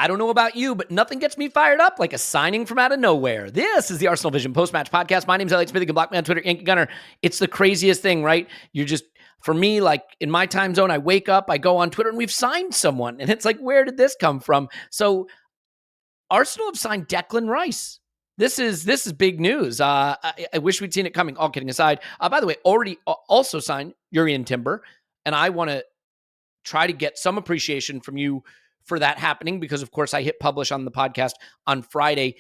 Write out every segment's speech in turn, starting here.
I don't know about you, but nothing gets me fired up like a signing from out of nowhere. This is the Arsenal Vision post-match podcast. My name's Elliot Smith. You can block me on Twitter, Yankee Gunner. It's the craziest thing, right? You're just, for me, like in my time zone, I wake up, I go on Twitter, and we've signed someone. And it's like, where did this come from? So Arsenal have signed Declan Rice. This is big news. I wish we'd seen it coming, all kidding aside. By the way, already also signed Jurrien Timber. And I want to try to get some appreciation from you for that happening, because of course I hit publish on the podcast on Friday,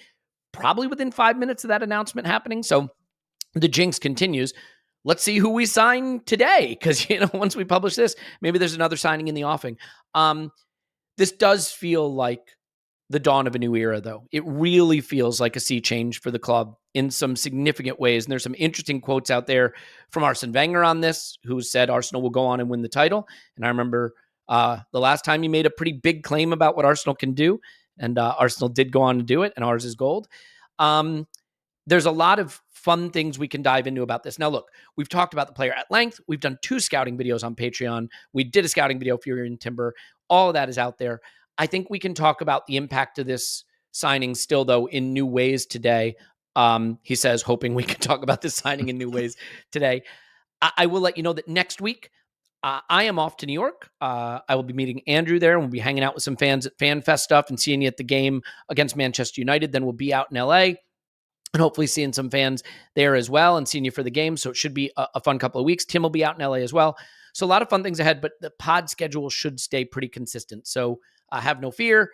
probably within 5 minutes of that announcement happening. So the jinx continues. Let's see who we sign today, because once we publish this, maybe there's another signing in the offing. This does feel like the dawn of a new era, though. It really feels like a sea change for the club in some significant ways. And there's some interesting quotes out there from Arsene Wenger on this, who said Arsenal will go on and win the title. And I remember the last time he made a pretty big claim about what Arsenal can do, and Arsenal did go on to do it, and ours is gold. There's a lot of fun things we can dive into about this. Now, look, we've talked about the player at length. We've done 2 scouting videos on Patreon. We did a scouting video for Jurrien Timber. All of that is out there. I think we can talk about the impact of this signing still, though, in new ways today. He says, hoping we can talk about this signing in new ways today. I will let you know that next week, I am off to New York. I will be meeting Andrew there, and we'll be hanging out with some fans at FanFest stuff and seeing you at the game against Manchester United. Then we'll be out in LA and hopefully seeing some fans there as well and seeing you for the game. So it should be a fun couple of weeks. Tim will be out in LA as well. So a lot of fun things ahead, but the pod schedule should stay pretty consistent. So have no fear.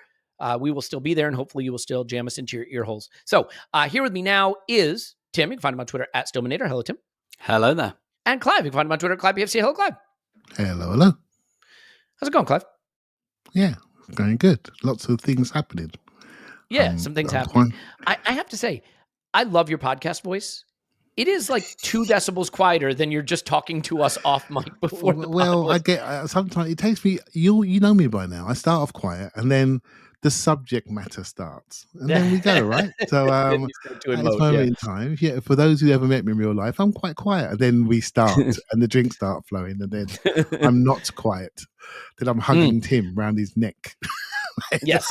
We will still be there, and hopefully you will still jam us into your ear holes. So here with me now is Tim. You can find him on Twitter at Stillmanator. Hello, Tim. Hello there. And Clive. You can find him on Twitter at ClivePFC. Hello, Clive. Hello. How's it going, Clive? Yeah, going good. Lots of things happening. Yeah, some things happening. I have to say, I love your podcast voice. It is like 2 decibels quieter than you're just talking to us off mic before. Well, I get sometimes it takes me. You know me by now. I start off quiet, and then the subject matter starts, and then we go right. So at this moment in time, yeah. For those who ever met me in real life, I'm quite quiet, and then we start, and the drinks start flowing, and then I'm not quiet. Then I'm hugging Tim around his neck. Yes.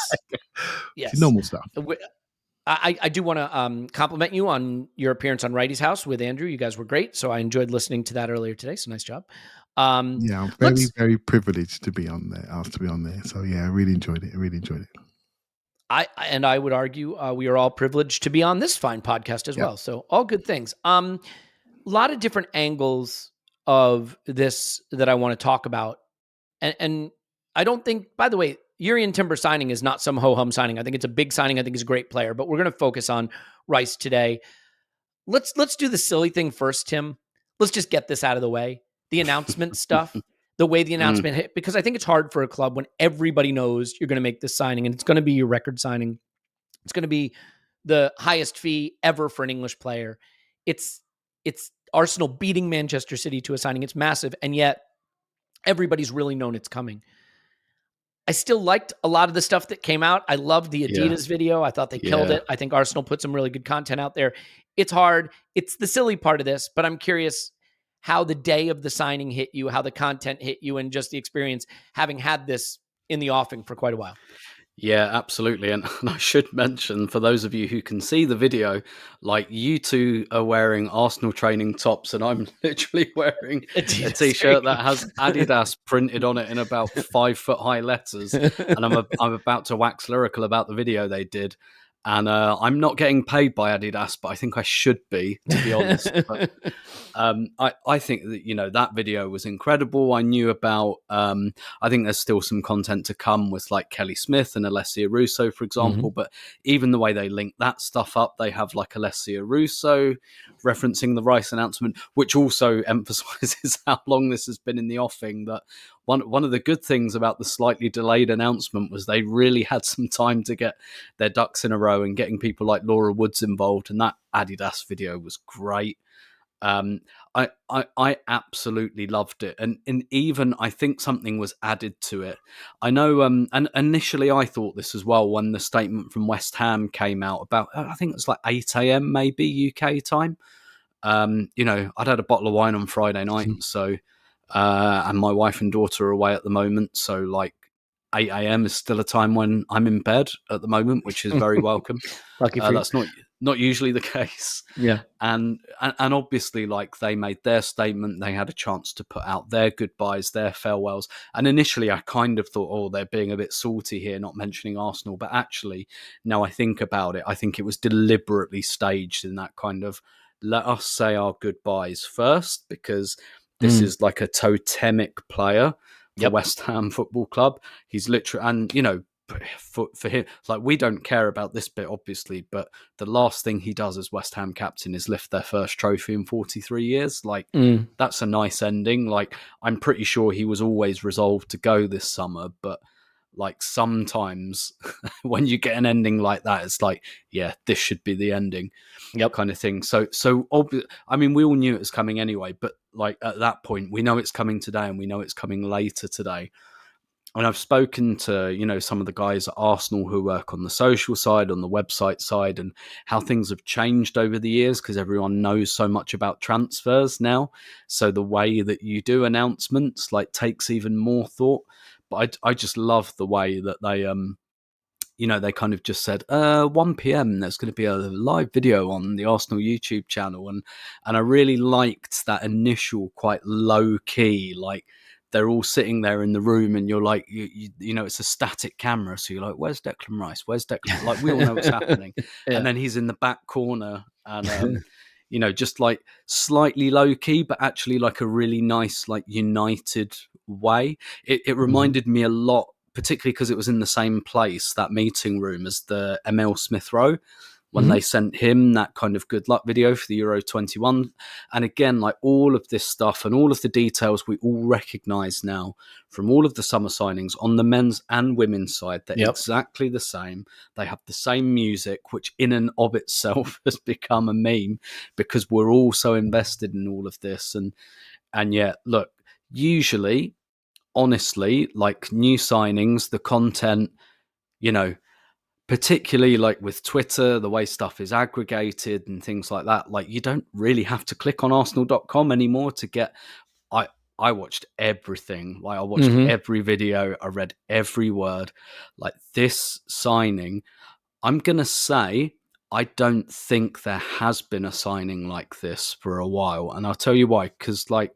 Yes. Normal stuff. I do want to compliment you on your appearance on Righty's House with Andrew. You guys were great. So I enjoyed listening to that earlier today. So nice job. Yeah, I'm very privileged to be on there, asked to be on there. So yeah, I really enjoyed it. I would argue we are all privileged to be on this fine podcast as well. So all good things. A lot of different angles of this that I want to talk about. And I don't think, by the way, Jurrien Timber signing is not some ho-hum signing. I think it's a big signing. I think he's a great player, but we're going to focus on Rice today. Let's do the silly thing first, Tim. Let's just get this out of the way. The announcement stuff, the way the announcement hit, because I think it's hard for a club when everybody knows you're going to make this signing, and it's going to be your record signing. It's going to be the highest fee ever for an English player. It's Arsenal beating Manchester City to a signing. It's massive, and yet everybody's really known it's coming. I still liked a lot of the stuff that came out. I loved the Adidas video. I thought they killed it. I think Arsenal put some really good content out there. It's hard. It's the silly part of this, but I'm curious how the day of the signing hit you, how the content hit you, and just the experience having had this in the offing for quite a while. Yeah, absolutely. And I should mention, for those of you who can see the video, like you two are wearing Arsenal training tops, and I'm literally wearing a t-shirt that has Adidas printed on it in about 5 foot high letters. And I'm about to wax lyrical about the video they did. And I'm not getting paid by Adidas, but I think I should be, to be honest. But, I think that, that video was incredible. I knew about, I think there's still some content to come with like Kelly Smith and Alessia Russo, for example. But even the way they link that stuff up, they have like Alessia Russo referencing the Rice announcement, which also emphasizes how long this has been in the offing. That one of the good things about the slightly delayed announcement was they really had some time to get their ducks in a row and getting people like Laura Woods involved. And that Adidas video was great. I absolutely loved it. And even I think something was added to it. I know, and initially I thought this as well when the statement from West Ham came out about, I think it was like 8 a.m. maybe UK time. I'd had a bottle of wine on Friday night. So, and my wife and daughter are away at the moment. So like 8 a.m. is still a time when I'm in bed at the moment, which is very welcome. Lucky for you. That's not usually the case. Yeah. And obviously, like, they made their statement, they had a chance to put out their goodbyes, their farewells. And initially I kind of thought, oh, they're being a bit salty here, not mentioning Arsenal. But actually, now I think about it, I think it was deliberately staged in that kind of, let us say our goodbyes first, because this is like a totemic player for West Ham Football Club. He's literally, and, you know, for him, like, we don't care about this bit, obviously, but the last thing he does as West Ham captain is lift their first trophy in 43 years. Like, that's a nice ending. Like, I'm pretty sure he was always resolved to go this summer, but like, sometimes when you get an ending like that, it's like, yeah, this should be the ending, kind of thing. So I mean, we all knew it was coming anyway, but like, at that point, we know it's coming today, and we know it's coming later today. And I've spoken to, you know, some of the guys at Arsenal who work on the social side, on the website side, and how things have changed over the years, because everyone knows so much about transfers now. So the way that you do announcements, like, takes even more thought. But I just love the way that they, you know, they kind of just said, 1 p.m, there's going to be a live video on the Arsenal YouTube channel. And I really liked that initial, quite low key, like, they're all sitting there in the room, and you're like, you know, it's a static camera. So you're like, where's Declan Rice? Where's Declan? Like, we all know what's happening. And then he's in the back corner, and, you know, just like slightly low key, but actually like a really nice, like, united way. It reminded me a lot, particularly because it was in the same place, that meeting room, as the Emil Smith Rowe, when they sent him that kind of good luck video for the Euro 21. And again, like, all of this stuff and all of the details we all recognise now from all of the summer signings on the men's and women's side, they're exactly the same. They have the same music, which in and of itself has become a meme, because we're all so invested in all of this. And yet, look, usually, honestly, like, new signings, the content, you know, particularly like with Twitter, the way stuff is aggregated and things like that, like, you don't really have to click on arsenal.com anymore to get, I watched everything. Like, I watched every video, I read every word. Like, this signing, I'm going to say, I don't think there has been a signing like this for a while. And I'll tell you why, because, like,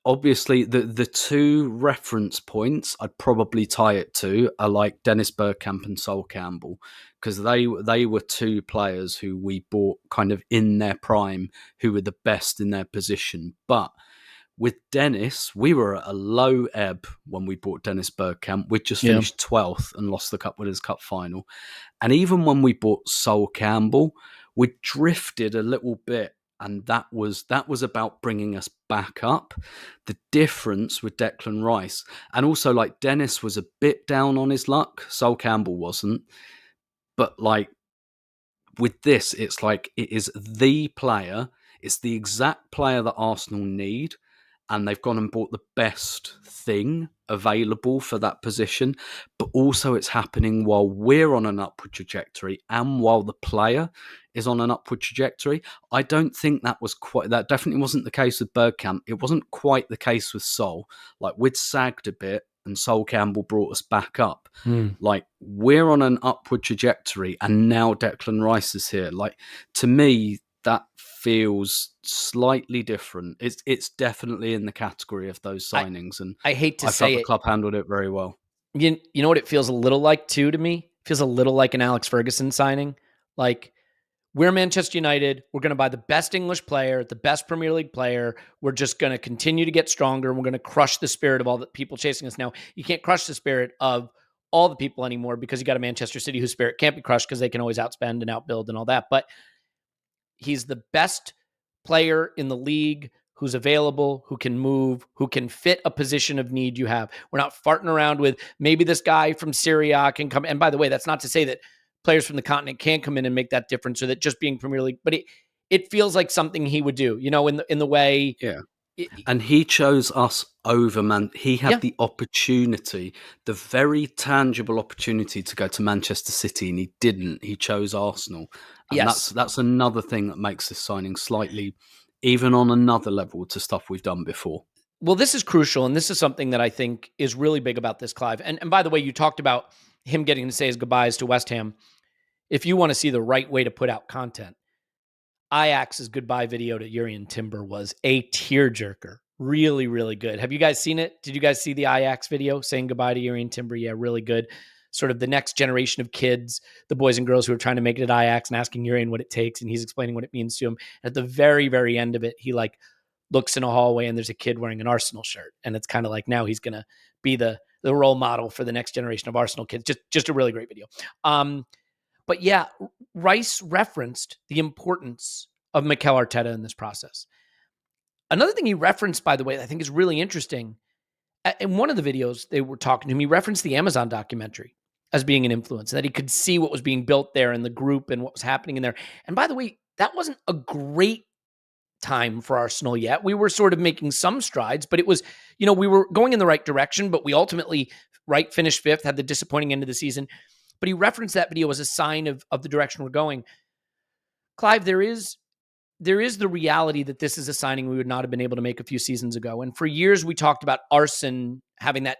obviously, the two reference points I'd probably tie it to are like Dennis Bergkamp and Sol Campbell, because they were two players who we bought kind of in their prime, who were the best in their position. But with Dennis, we were at a low ebb when we bought Dennis Bergkamp. We'd just finished 12th and lost the Cup Winners' Cup final. And even when we bought Sol Campbell, we drifted a little bit. And that was about bringing us back up. The difference with Declan Rice, and also, like, Dennis was a bit down on his luck, Sol Campbell wasn't. But, like, with this, it's like, it is the player, it's the exact player that Arsenal need, and they've gone and bought the best thing available for that position. But also, it's happening while we're on an upward trajectory and while the player is on an upward trajectory. I don't think that definitely wasn't the case with Bergkamp. It wasn't quite the case with Sol. Like, we'd sagged a bit and Sol Campbell brought us back up. Like, we're on an upward trajectory, and now Declan Rice is here. Like, to me, that feels slightly different. It's definitely in the category of those signings, and I hate to I say felt the club handled it very well. You know what it feels a little like too to me? It feels a little like an Alex Ferguson signing. Like, we're Manchester United. We're going to buy the best English player, the best Premier League player. We're just going to continue to get stronger. We're going to crush the spirit of all the people chasing us now. You can't crush the spirit of all the people anymore, because you got a Manchester City whose spirit can't be crushed, because they can always outspend and outbuild and all that. But he's the best player in the league who's available, who can move, who can fit a position of need you have. We're not farting around with, maybe this guy from Syria can come. And by the way, that's not to say that players from the continent can't come in and make that difference, or that just being Premier League, but it feels like something he would do, you know, in the way. Yeah. And he chose us over man. He had the opportunity, the very tangible opportunity to go to Manchester City, and he didn't. He chose Arsenal. And that's another thing that makes this signing slightly, even on another level, to stuff we've done before. Well, this is crucial, and this is something that I think is really big about this, Clive. And by the way, you talked about him getting to say his goodbyes to West Ham. If you want to see the right way to put out content, Ajax's goodbye video to Jurrien Timber was a tearjerker. Really, really good. Have you guys seen it? Did you guys see the Ajax video saying goodbye to Jurrien Timber? Yeah, really good. Sort of the next generation of kids, the boys and girls who are trying to make it at Ajax and asking Jurrien what it takes, and he's explaining what it means to him. At the very, very end of it, he looks in a hallway and there's a kid wearing an Arsenal shirt, and it's kind of like now he's going to be the role model for the next generation of Arsenal kids. Just a really great video. But yeah, Rice referenced the importance of Mikel Arteta in this process. Another thing he referenced, by the way, I think is really interesting. In one of the videos they were talking to him, he referenced the Amazon documentary as being an influence, and that he could see what was being built there in the group and what was happening in there. And by the way, that wasn't a great time for Arsenal yet. We were sort of making some strides, but it was, we were going in the right direction, but we ultimately finished fifth, had the disappointing end of the season. But he referenced that video as a sign of the direction we're going. Clive, there is the reality that this is a signing we would not have been able to make a few seasons ago. And for years, we talked about Arsen having that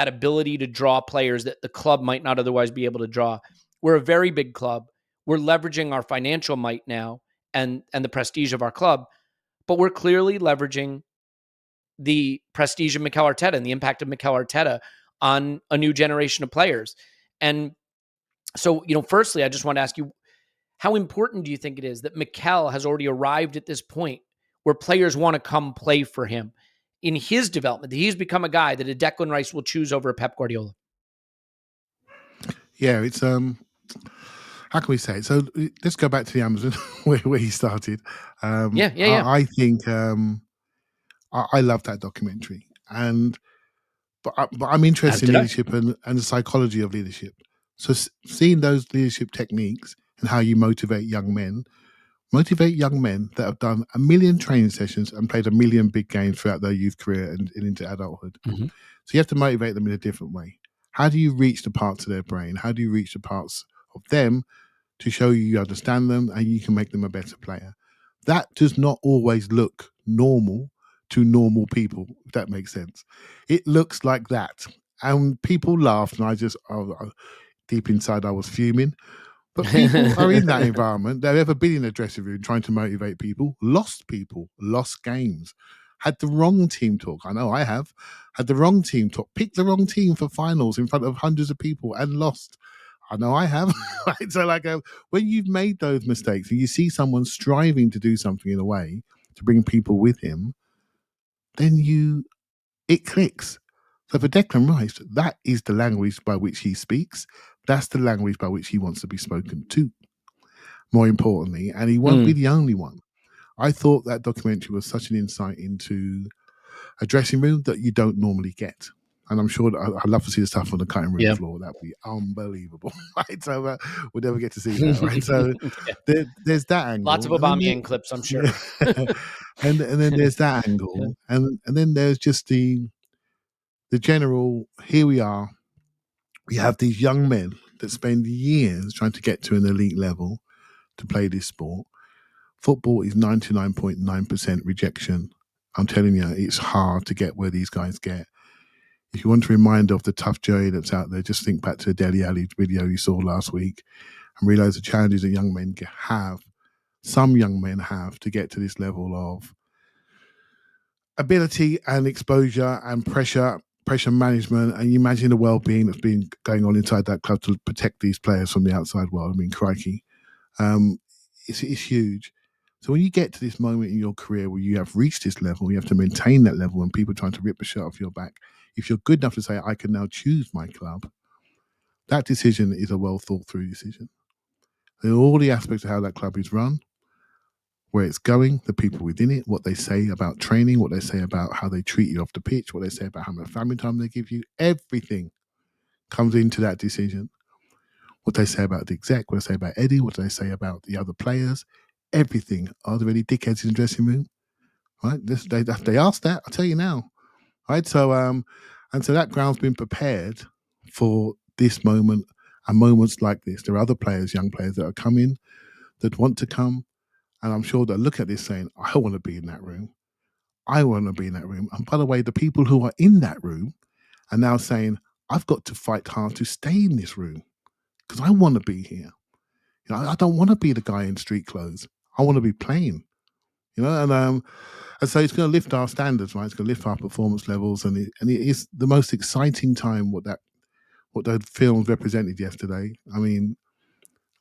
ability to draw players that the club might not otherwise be able to draw. We're a very big club. We're leveraging our financial might now and the prestige of our club, but we're clearly leveraging the prestige of Mikel Arteta and the impact of Mikel Arteta on a new generation of players. And so, firstly, I just want to ask you, how important do you think it is that Mikel has already arrived at this point where players want to come play for him in his development, that he's become a guy that a Declan Rice will choose over a Pep Guardiola? Yeah, it's how can we say it? So let's go back to the Amazon where he started. Yeah. I think I love that documentary, but I'm interested in leadership and the psychology of leadership. So seeing those leadership techniques and how you motivate young men that have done 1 million training sessions and played 1 million big games throughout their youth career and into adulthood. Mm-hmm. So you have to motivate them in a different way. How do you reach the parts of their brain? How do you reach the parts of them to show you understand them and you can make them a better player? That does not always look normal to normal people, if that makes sense. It looks like that. And people laughed, and deep inside I was fuming. But people are in that environment. They've ever been in a dressing room trying to motivate people, lost games, had the wrong team talk. I know I have. Had the wrong team talk, picked the wrong team for finals in front of hundreds of people and lost. I know I have. Right? So when you've made those mistakes and you see someone striving to do something in a way to bring people with him, then it clicks. So for Declan Rice, that is the language by which he speaks. That's the language by which he wants to be spoken to, more importantly. And he won't be the only one. I thought that documentary was such an insight into a dressing room that you don't normally get. And I'm sure that I'd love to see the stuff on the cutting room floor. That would be unbelievable. Right? So we'll never get to see that. Right? So there's that angle. Lots of Aubameyang clips, I'm sure. and then there's that angle. Yeah. And then there's just the general, here we are. We have these young men that spend years trying to get to an elite level to play this sport. Football is 99.9% rejection. I'm telling you, it's hard to get where these guys get. If you want a reminder of the tough journey that's out there, just think back to the Dele Alli video you saw last week and realize the challenges that young men have, some young men have, to get to this level of ability and exposure and pressure management. And you imagine the well-being that's been going on inside that club to protect these players from the outside world. I mean, crikey. It's huge. So when you get to this moment in your career where you have reached this level, you have to maintain that level and people are trying to rip the shirt off your back. If you're good enough to say, I can now choose my club, that decision is a well thought through decision. And all the aspects of how that club is run, where it's going, the people within it, what they say about training, what they say about how they treat you off the pitch, what they say about how much family time they give you, everything comes into that decision. What they say about the exec, what they say about Eddie, what they say about the other players, everything. Are there any dickheads in the dressing room? Right? They asked that, I'll tell you now. Right? So and so that ground's been prepared for this moment and moments like this. There are other players, young players that are coming, that want to come, and I'm sure they'll look at this saying, I want to be in that room. I want to be in that room. And by the way, the people who are in that room are now saying, I've got to fight hard to stay in this room because I want to be here. I don't want to be the guy in street clothes. I want to be playing. And so it's going to lift our standards, right? It's going to lift our performance levels, and it is the most exciting time. What the films represented yesterday. I mean,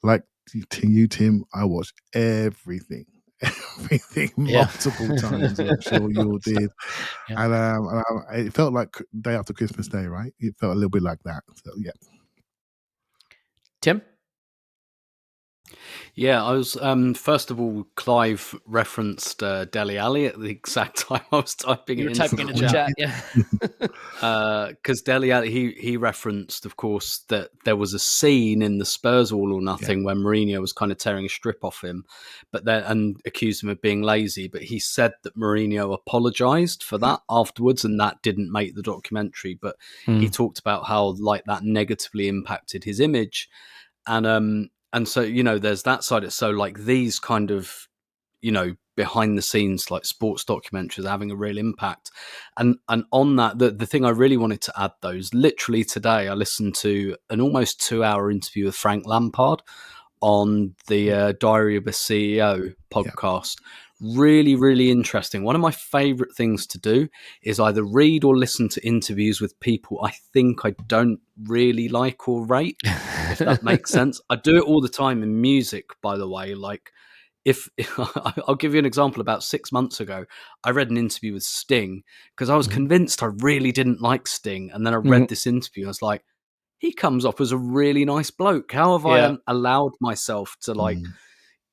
like to you, Tim, I watched everything multiple times. I'm sure you all did, and it felt like day after Christmas Day, right? It felt a little bit like that. So yeah, Tim. Yeah, I was first of all, Clive referenced Dele Alli at the exact time I was typing You it were typing it in the chat, yeah. Because Dele Alli, he referenced, of course, that there was a scene in the Spurs All or Nothing when Mourinho was kind of tearing a strip off him, and accused him of being lazy. But he said that Mourinho apologised for that afterwards, and that didn't make the documentary. But he talked about how like that negatively impacted his image, and so, there's that side. So like these kind of, behind the scenes, like sports documentaries are having a real impact. And on that, the thing I really wanted to add though is literally today I listened to an almost 2-hour interview with Frank Lampard on the Diary of a CEO podcast. Really, really interesting. One of my favorite things to do is either read or listen to interviews with people I think I don't really like or rate, if that makes sense. I do it all the time in music, by the way. Like, if I'll give you an example. About 6 months ago, I read an interview with Sting because I was convinced I really didn't like Sting. And then I read this interview. I was like, he comes off as a really nice bloke. How have I allowed myself to like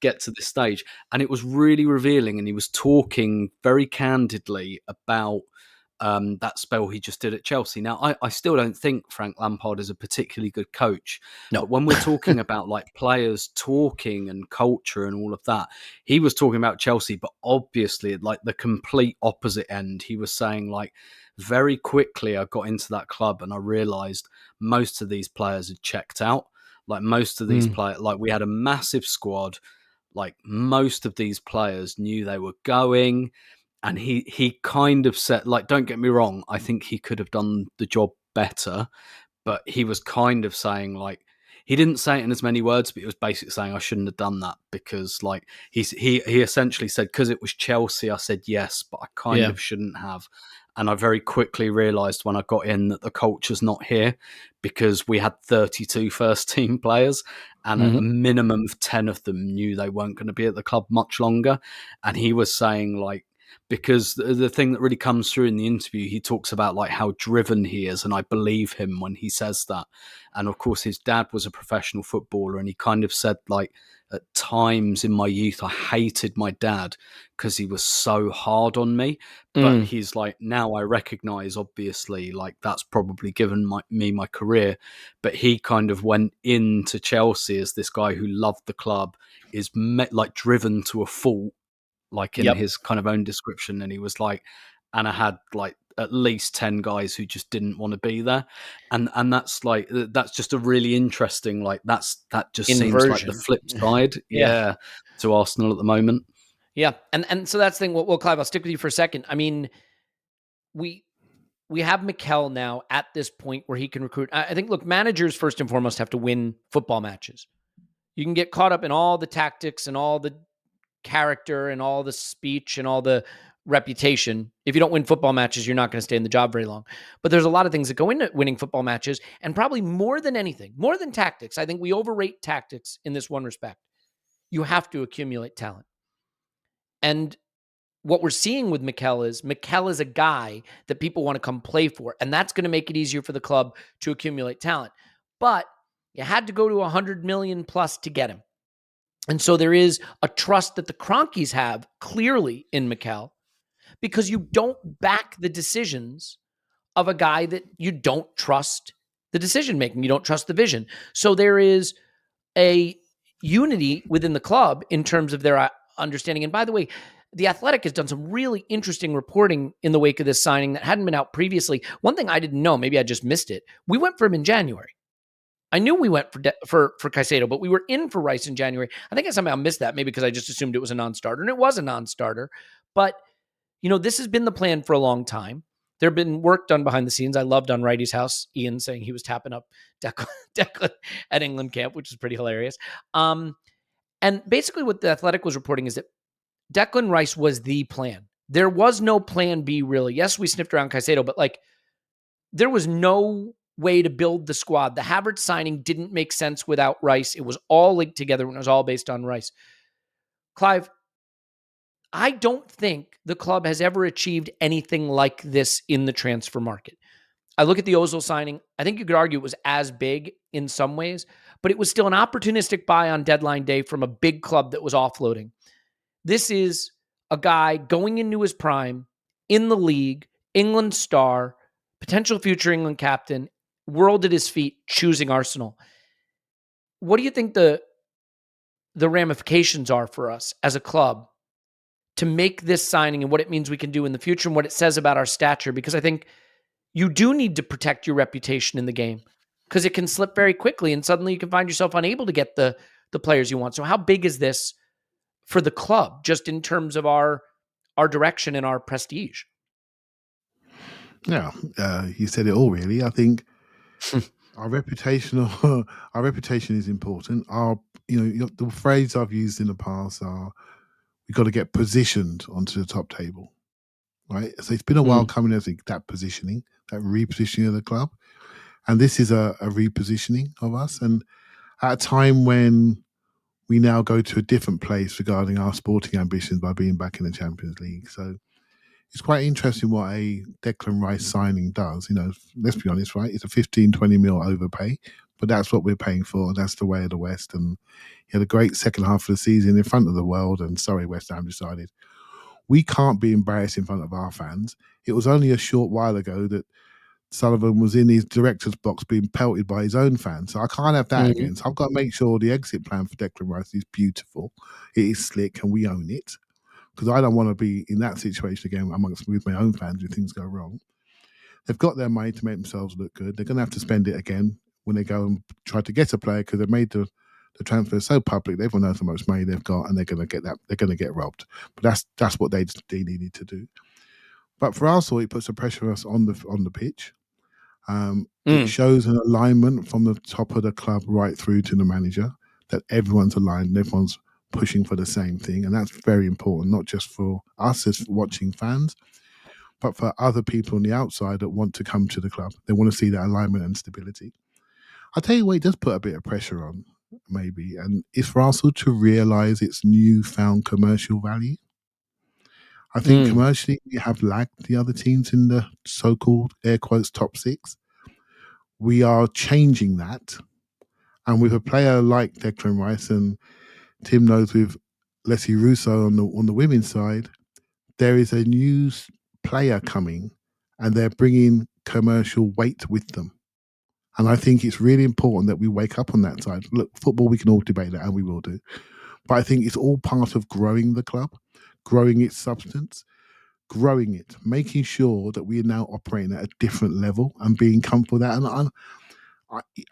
get to this stage? And it was really revealing, and he was talking very candidly about that spell he just did at Chelsea. Now, I still don't think Frank Lampard is a particularly good coach. No. But when we're talking about like players talking and culture and all of that, he was talking about Chelsea, but obviously like the complete opposite end. He was saying like, very quickly I got into that club and I realised most of these players had checked out. Like most of these players, like we had a massive squad. Like most of these players knew they were going. And he kind of said, like, don't get me wrong, I think he could have done the job better. But he was kind of saying, like, he didn't say it in as many words, but he was basically saying I shouldn't have done that because, like, he essentially said, because it was Chelsea, I said yes, but I kind of shouldn't have. And I very quickly realised when I got in that the culture's not here because we had 32 first-team players and a minimum of 10 of them knew they weren't going to be at the club much longer. And he was saying, like, because the thing that really comes through in the interview, he talks about like how driven he is, and I believe him when he says that. And of course, his dad was a professional footballer, and he kind of said like, at times in my youth, I hated my dad because he was so hard on me. But he's like, now I recognize, obviously, like that's probably given me my career. But he kind of went into Chelsea as this guy who loved the club, is like driven to a fault, like in his kind of own description. And he was like, and I had like at least 10 guys who just didn't want to be there. And that's like, that's just a really interesting, like that just inversion. Seems like the flip side. To Arsenal at the moment. Yeah. And so that's the thing. Well, Clive, I'll stick with you for a second. I mean, we have Mikel now at this point where he can recruit. I think, look, managers first and foremost have to win football matches. You can get caught up in all the tactics and all the character and all the speech and all the reputation. If you don't win football matches, you're not going to stay in the job very long. But there's a lot of things that go into winning football matches, and probably more than anything, more than tactics, I think we overrate tactics in this one respect. You have to accumulate talent. And what we're seeing with Mikel is a guy that people want to come play for, and that's going to make it easier for the club to accumulate talent. But you had to go to 100 million plus to get him. And so there is a trust that the Kroenkes have clearly in Mikel, because you don't back the decisions of a guy that you don't trust the decision-making. You don't trust the vision. So there is a unity within the club in terms of their understanding. And by the way, The Athletic has done some really interesting reporting in the wake of this signing that hadn't been out previously. One thing I didn't know, maybe I just missed it, we went for him in January. I knew we went for Caicedo, but we were in for Rice in January. I think I somehow missed that, maybe because I just assumed it was a non-starter, and it was a non-starter. But this has been the plan for a long time. There have been work done behind the scenes. I loved on Righty's House, Ian saying he was tapping up Declan at England camp, which is pretty hilarious. And basically what The Athletic was reporting is that Declan Rice was the plan. There was no plan B, really. Yes, we sniffed around Caicedo, but there was no way to build the squad. The Havertz signing didn't make sense without Rice. It was all linked together and it was all based on Rice. Clive, I don't think the club has ever achieved anything like this in the transfer market. I look at the Ozil signing. I think you could argue it was as big in some ways, but it was still an opportunistic buy on deadline day from a big club that was offloading. This is a guy going into his prime in the league, England star, potential future England captain, world at his feet, choosing Arsenal. What do you think the ramifications are for us as a club to make this signing and what it means we can do in the future and what it says about our stature? Because I think you do need to protect your reputation in the game because it can slip very quickly and suddenly you can find yourself unable to get the players you want. So how big is this for the club just in terms of our direction and our prestige? Yeah, you said it all really. I think our reputation is important. The phrase I've used in the past are we've got to get positioned onto the top table. Right. So it's been a while coming as that positioning, that repositioning of the club. And this is a repositioning of us. And at a time when we now go to a different place regarding our sporting ambitions by being back in the Champions League. So it's quite interesting what a Declan Rice signing does. Let's be honest, right? It's a 15-20 mil overpay, but that's what we're paying for. And that's the way of the West. And he had a great second half of the season in front of the world. And sorry, West Ham decided we can't be embarrassed in front of our fans. It was only a short while ago that Sullivan was in his director's box being pelted by his own fans. So I can't have that again. So I've got to make sure the exit plan for Declan Rice is beautiful. It is slick and we own it. Because I don't want to be in that situation again with my own fans if things go wrong. They've got their money to make themselves look good. They're going to have to spend it again when they go and try to get a player because they've made the transfer so public. Everyone knows how much money they've got and they're going to get that. They're going to get robbed. But that's what they needed to do. But for Arsenal, it puts the pressure on us on the pitch. It shows an alignment from the top of the club right through to the manager that everyone's aligned and everyone's pushing for the same thing. And that's very important, not just for us as watching fans, but for other people on the outside that want to come to the club. They want to see that alignment and stability. I'll tell you what, it does put a bit of pressure on, maybe, and it's for Arsenal to realise its newfound commercial value. I think commercially we have lagged the other teams in the so-called, air quotes, top six. We are changing that. And with a player like Declan Rice, and Tim knows with Leslie Russo on the women's side, there is a new player coming and they're bringing commercial weight with them. And I think it's really important that we wake up on that side. Look, football, we can all debate that, and we will do. But I think it's all part of growing the club, growing its substance, growing it, making sure that we are now operating at a different level and being comfortable with that. And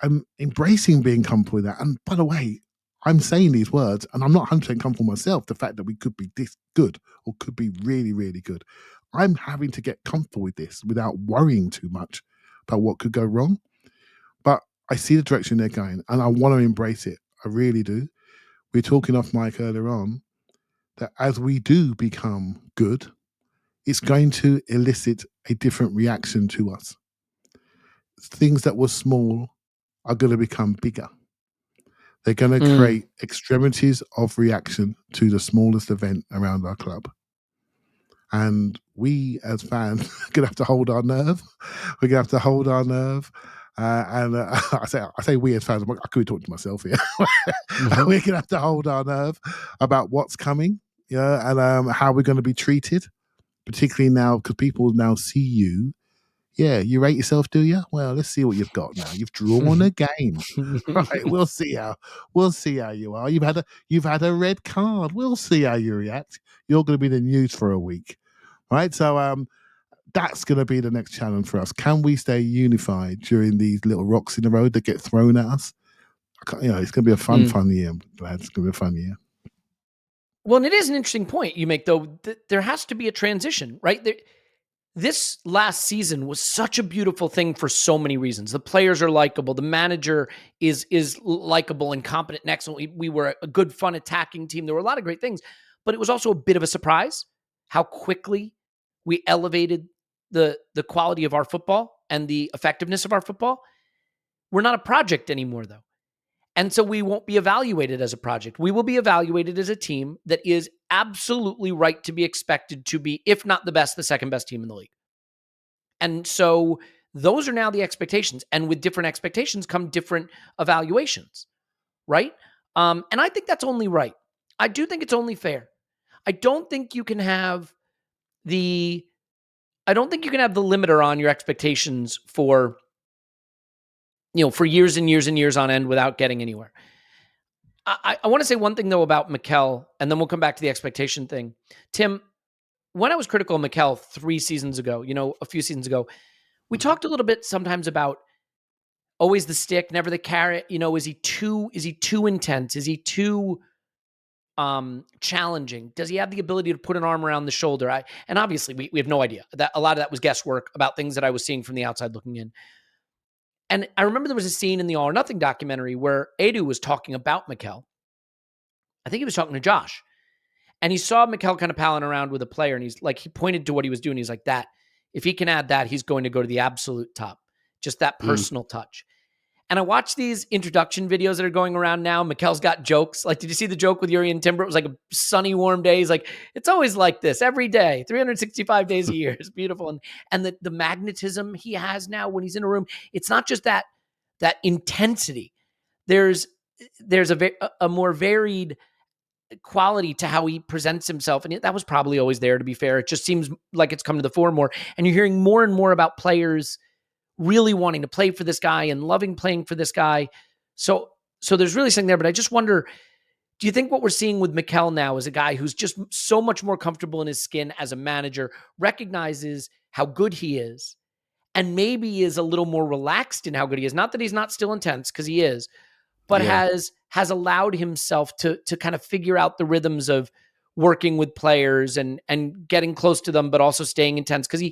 I'm embracing being comfortable with that. And by the way, I'm saying these words and I'm not 100% comfortable myself, the fact that we could be this good or could be really, really good. I'm having to get comfortable with this without worrying too much about what could go wrong. But I see the direction they're going and I want to embrace it. I really do. We were talking off mic earlier on that as we do become good, it's going to elicit a different reaction to us. Things that were small are going to become bigger. They're going to create extremities of reaction to the smallest event around our club. And we, as fans, are going to have to hold our nerve. We're going to have to hold our nerve. I say we as fans, I could be talking to myself here. We're going to have to hold our nerve about what's coming, and how we're going to be treated, particularly now, because people now see you. Yeah, you rate yourself, do you? Well, let's see what you've got now. You've drawn a game, right? We'll see how you are. You've had a red card. We'll see how you react. You're going to be the news for a week, right? So that's going to be the next challenge for us. Can we stay unified during these little rocks in the road that get thrown at us? It's going to be a fun year, lads. It's going to be a fun year. Well, and it is an interesting point you make, though. There has to be a transition, right? This last season was such a beautiful thing for so many reasons. The players are likable. The manager is likable and competent and excellent. We were a good, fun attacking team. There were a lot of great things, but it was also a bit of a surprise how quickly we elevated the quality of our football and the effectiveness of our football. We're not a project anymore, though. And so we won't be evaluated as a project. We will be evaluated as a team that is absolutely right to be expected to be, if not the best, the second best team in the league. And so those are now the expectations. And with different expectations come different evaluations, right? And I think that's only right. I do think it's only fair. I don't think you can have the limiter on your expectations for years and years and years on end without getting anywhere. I want to say one thing, though, about Mikel, and then we'll come back to the expectation thing. Tim, when I was critical of Mikel 3 seasons ago, a few seasons ago, we talked a little bit sometimes about always the stick, never the carrot. Is he too intense? Is he too challenging? Does he have the ability to put an arm around the shoulder? And obviously we have no idea. That a lot of that was guesswork about things that I was seeing from the outside looking in. And I remember there was a scene in the All or Nothing documentary where Edu was talking about Mikel. I think he was talking to Josh. And he saw Mikel kind of palling around with a player. And he pointed to what he was doing. He's like, that, if he can add that, he's going to go to the absolute top. Just that personal touch. And I watched these introduction videos that are going around now. Mikel's got jokes. Did you see the joke with Yuri and Timber? It was like a sunny, warm day. He's like, it's always like this every day, 365 days a year. It's beautiful. And the magnetism he has now when he's in a room, it's not just that intensity. There's a more varied quality to how he presents himself. And that was probably always there, to be fair. It just seems like it's come to the fore more. And you're hearing more and more about players really wanting to play for this guy and loving playing for this guy. So there's really something there, but I just wonder, do you think what we're seeing with Mikel now is a guy who's just so much more comfortable in his skin as a manager, recognizes how good he is, and maybe is a little more relaxed in how good he is? Not that he's not still intense, because he is, but has allowed himself to kind of figure out the rhythms of working with players and getting close to them, but also staying intense. Because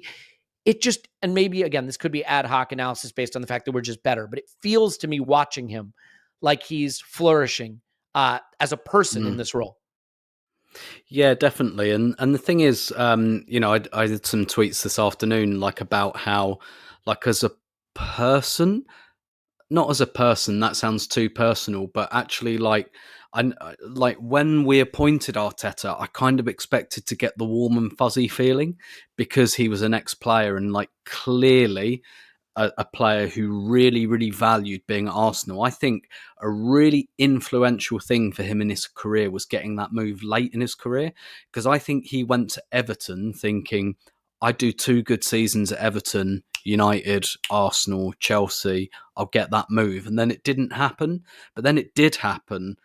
and maybe, again, this could be ad hoc analysis based on the fact that we're just better, but it feels to me watching him like he's flourishing as a person in this role. Yeah, definitely. And the thing is, I did some tweets this afternoon, about how, as a person, not as a person, that sounds too personal, but actually when we appointed Arteta, I kind of expected to get the warm and fuzzy feeling because he was an ex-player and clearly a player who really, really valued being at Arsenal. I think a really influential thing for him in his career was getting that move late in his career, because I think he went to Everton thinking, I do 2 good seasons at Everton, United, Arsenal, Chelsea, I'll get that move. And then it didn't happen. But then it did happen,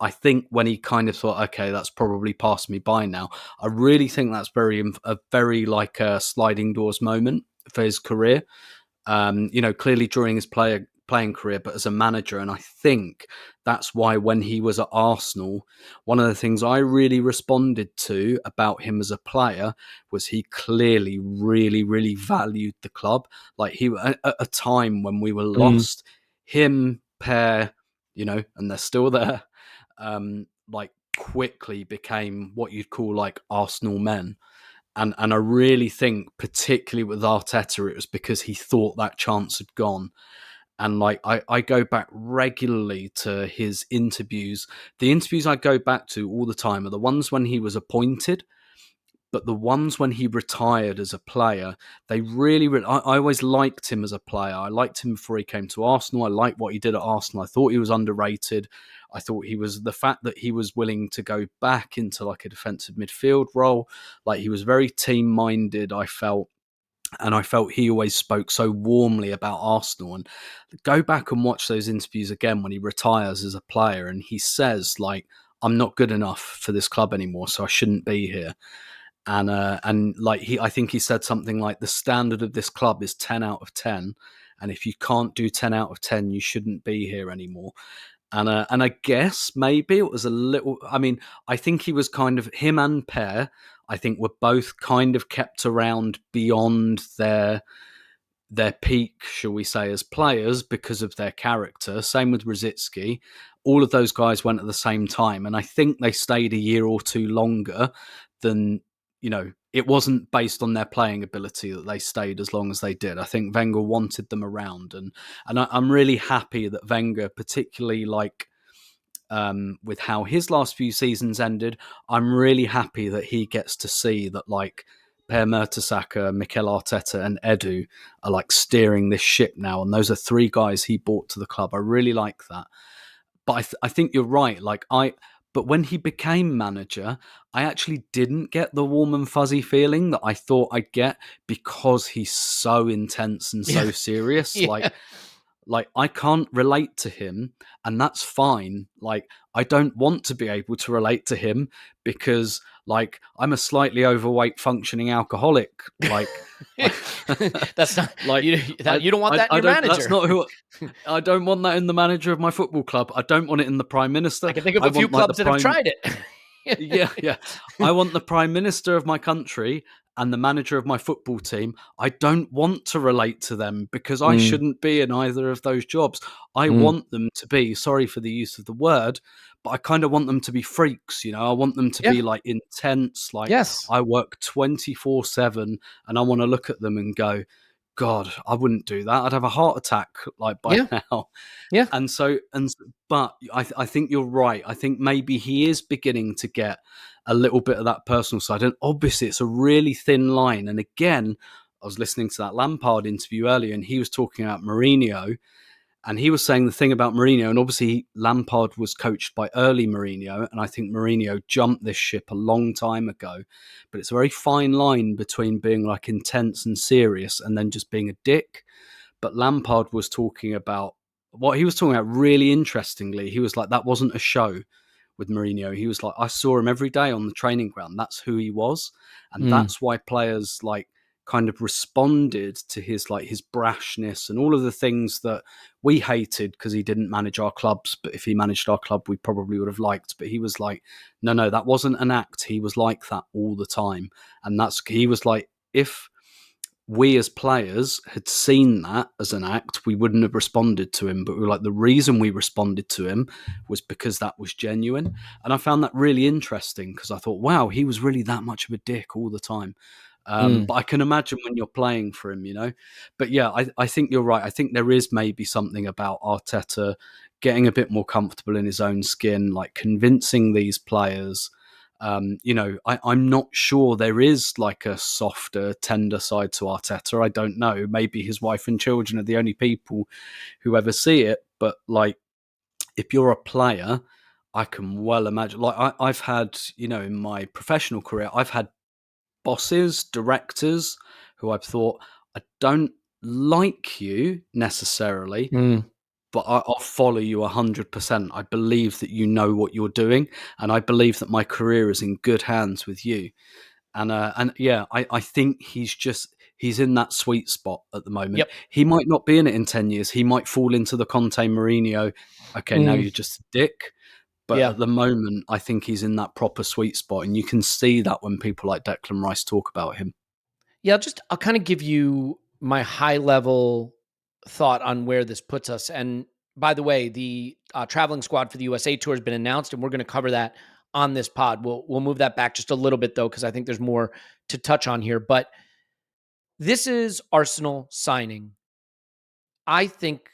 I think, when he kind of thought, okay, that's probably passed me by now. I really think that's a very sliding doors moment for his career. Clearly during his playing career, but as a manager. And I think that's why when he was at Arsenal, one of the things I really responded to about him as a player was he clearly really, really valued the club. He at a time when we were lost, him, Pear, and they're still there, quickly became what you'd call Arsenal men. And I really think, particularly with Arteta, it was because he thought that chance had gone. And I go back regularly to his interviews. The interviews I go back to all the time are the ones when he was appointed, but the ones when he retired as a player, they really, I always liked him as a player. I liked him before he came to Arsenal. I liked what he did at Arsenal. I thought he was underrated. I thought the fact that he was willing to go back into a defensive midfield role, he was very team-minded, I felt. And I felt he always spoke so warmly about Arsenal. And go back and watch those interviews again when he retires as a player. And he says, I'm not good enough for this club anymore, so I shouldn't be here. And I think he said something like, the standard of this club is 10 out of 10. And if you can't do 10 out of 10, you shouldn't be here anymore. And I guess maybe it was a little. I mean, I think he was kind of him and Per. I think were both kind of kept around beyond their peak, shall we say, as players because of their character. Same with Rosicky. All of those guys went at the same time, and I think they stayed a year or two longer than, it wasn't based on their playing ability that they stayed as long as they did. I think Wenger wanted them around, and I'm really happy that Wenger, particularly with how his last few seasons ended, I'm really happy that he gets to see that Per Mertesacker, Mikel Arteta, and Edu are steering this ship now, and those are 3 guys he brought to the club. I really like that. But I think you're right. But when he became manager, I actually didn't get the warm and fuzzy feeling that I thought I'd get because he's so intense and so serious. Yeah. I can't relate to him, and that's fine. I don't want to be able to relate to him because I'm a slightly overweight functioning alcoholic. That's not you don't want that in your manager. That's not who I don't want that in the manager of my football club. I don't want it in the prime minister. I can think of a few clubs that have tried it. Yeah. I want the prime minister of my country and the manager of my football team. I don't want to relate to them because I shouldn't be in either of those jobs. I want them to be, sorry for the use of the word, but I kind of want them to be freaks, I want them to be intense. Yes. I work 24/7 and I want to look at them and go, God, I wouldn't do that. I'd have a heart attack by now. Yeah. But I think you're right. I think maybe he is beginning to get a little bit of that personal side. And obviously it's a really thin line. And again, I was listening to that Lampard interview earlier and he was talking about Mourinho. And he was saying the thing about Mourinho, and obviously Lampard was coached by early Mourinho, and I think Mourinho jumped this ship a long time ago. But it's a very fine line between being intense and serious and then just being a dick. But Lampard was talking about, what he was talking about really interestingly, he was like, that wasn't a show with Mourinho. He was like, I saw him every day on the training ground. That's who he was. And that's why players kind of responded to his brashness and all of the things that we hated because he didn't manage our clubs. But if he managed our club, we probably would have liked. But he was like, no, that wasn't an act. He was like that all the time. And he was like, if we as players had seen that as an act, we wouldn't have responded to him. But we were like, the reason we responded to him was because that was genuine. And I found that really interesting because I thought, wow, he was really that much of a dick all the time. But I can imagine when you're playing for him, But yeah, I think you're right. I think there is maybe something about Arteta getting a bit more comfortable in his own skin, convincing these players. I'm not sure there is a softer, tender side to Arteta. I don't know. Maybe his wife and children are the only people who ever see it. But if you're a player, I can well imagine. I've had, in my professional career, I've had bosses, directors who I've thought, I don't like you necessarily, but I'll follow you 100%. I believe that you know what you're doing, and I believe that my career is in good hands with you. And yeah, I think he's in that sweet spot at the moment. Yep. He might not be in it in 10 years. He might fall into the Conte Mourinho. Okay, now you're just a dick. But at the moment, I think he's in that proper sweet spot. And you can see that when people like Declan Rice talk about him. Yeah, I'll kind of give you my high level thought on where this puts us. And by the way, the traveling squad for the USA tour has been announced, and we're going to cover that on this pod. We'll move that back just a little bit though, because I think there's more to touch on here. But this is Arsenal signing, I think,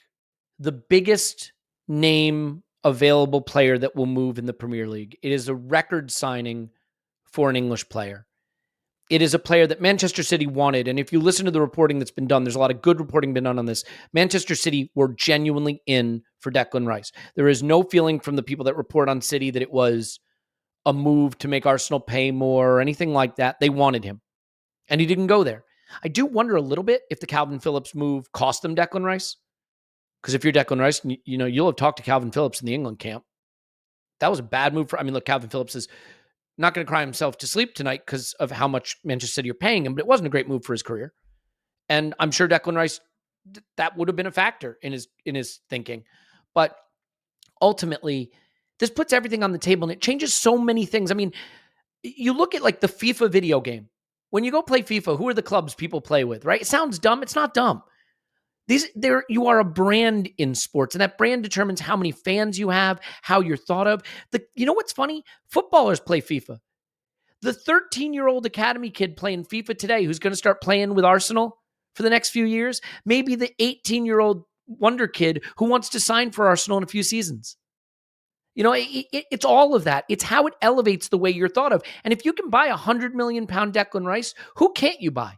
the biggest name available player that will move in the Premier League. It is a record signing for an English player. It is a player that Manchester City wanted. And if you listen to the reporting that's been done, there's a lot of good reporting been done on this. Manchester City were genuinely in for Declan Rice. There is no feeling from the people that report on City that it was a move to make Arsenal pay more or anything like that. They wanted him, and he didn't go there. I do wonder a little bit if the Calvin Phillips move cost them Declan Rice. Because if you're Declan Rice, you'll have talked to Calvin Phillips in the England camp. That was a bad move look, Calvin Phillips is not going to cry himself to sleep tonight because of how much Manchester City are paying him, but it wasn't a great move for his career. And I'm sure Declan Rice, that would have been a factor in his thinking. But ultimately, this puts everything on the table and it changes so many things. I mean, you look at like the FIFA video game. When you go play FIFA, who are the clubs people play with, right? It sounds dumb. It's not dumb. You are a brand in sports, and that brand determines how many fans you have, how you're thought of. You know what's funny? Footballers play FIFA. The 13-year-old academy kid playing FIFA today who's going to start playing with Arsenal for the next few years, maybe the 18-year-old wonder kid who wants to sign for Arsenal in a few seasons. It's all of that. It's how it elevates the way you're thought of. And if you can buy £100 million Declan Rice, who can't you buy?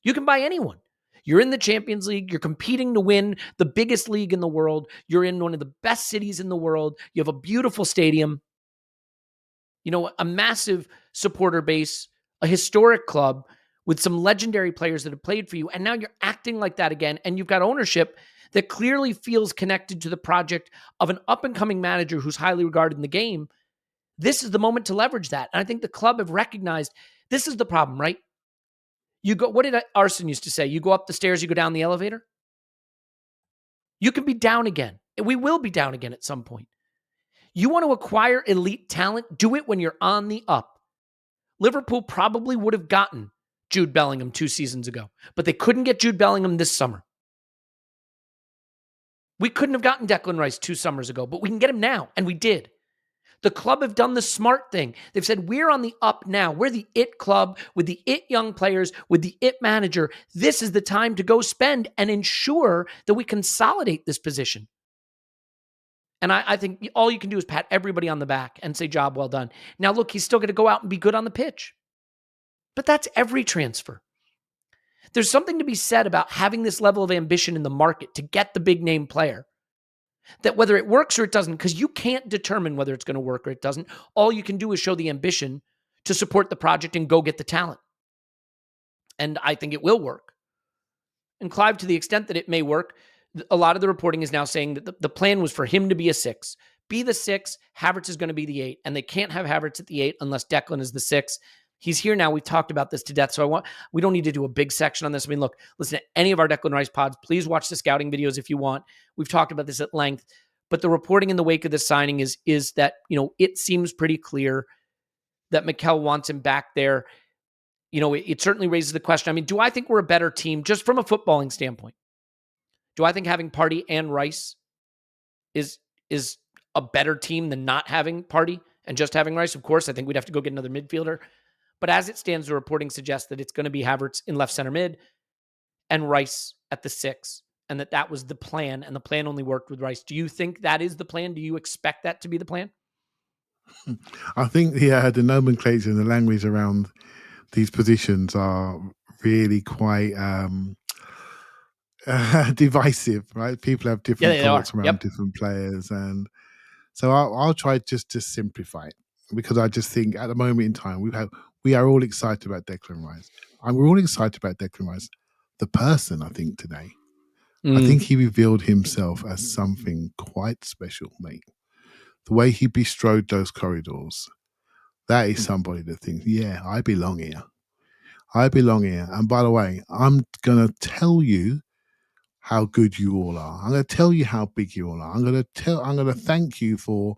You can buy anyone. You're in the Champions League. You're competing to win the biggest league in the world. You're in one of the best cities in the world. You have a beautiful stadium, a massive supporter base, a historic club with some legendary players that have played for you. And now you're acting like that again. And you've got ownership that clearly feels connected to the project of an up-and-coming manager who's highly regarded in the game. This is the moment to leverage that. And I think the club have recognized this is the problem, right? What did Arsen used to say? You go up the stairs, you go down the elevator. You can be down again. We will be down again at some point. You want to acquire elite talent? Do it when you're on the up. Liverpool probably would have gotten Jude Bellingham 2 seasons ago, but they couldn't get Jude Bellingham this summer. We couldn't have gotten Declan Rice 2 summers ago, but we can get him now, and we did. The club have done the smart thing. They've said, we're on the up now. We're the it club with the it young players, with the it manager. This is the time to go spend and ensure that we consolidate this position. And I think all you can do is pat everybody on the back and say, job well done. Now, look, he's still going to go out and be good on the pitch. But that's every transfer. There's something to be said about having this level of ambition in the market to get the big name player. That whether it works or it doesn't, because you can't determine whether it's going to work or it doesn't. All you can do is show the ambition to support the project and go get the talent. And I think it will work. And Clive, to the extent that it may work, a lot of the reporting is now saying that the plan was for him to be a 6. Be the 6, Havertz is going to be the 8. And they can't have Havertz at the 8 unless Declan is the 6. He's here now. We've talked about this to death. So we don't need to do a big section on this. I mean, look, listen to any of our Declan Rice pods. Please watch the scouting videos if you want. We've talked about this at length. But the reporting in the wake of this signing is that, it seems pretty clear that Mikel wants him back there. It certainly raises the question. I mean, do I think we're a better team just from a footballing standpoint? Do I think having Partey and Rice is a better team than not having Partey and just having Rice? Of course, I think we'd have to go get another midfielder. But as it stands, the reporting suggests that it's going to be Havertz in left center mid and Rice at the 6, and that was the plan, and the plan only worked with Rice. Do you think that is the plan? Do you expect that to be the plan? I think the nomenclature and the language around these positions are really quite divisive, right? People have different thoughts around different players, and so I'll try just to simplify it, because I just think at the moment in time we are all excited about Declan Rice. We're all excited about Declan Rice, the person. I think today, I think he revealed himself as something quite special, mate. The way he bestrode those corridors, that is somebody that thinks, yeah, I belong here. I belong here. And by the way, I'm going to tell you how good you all are. I'm going to tell you how big you all are. I'm going to thank you for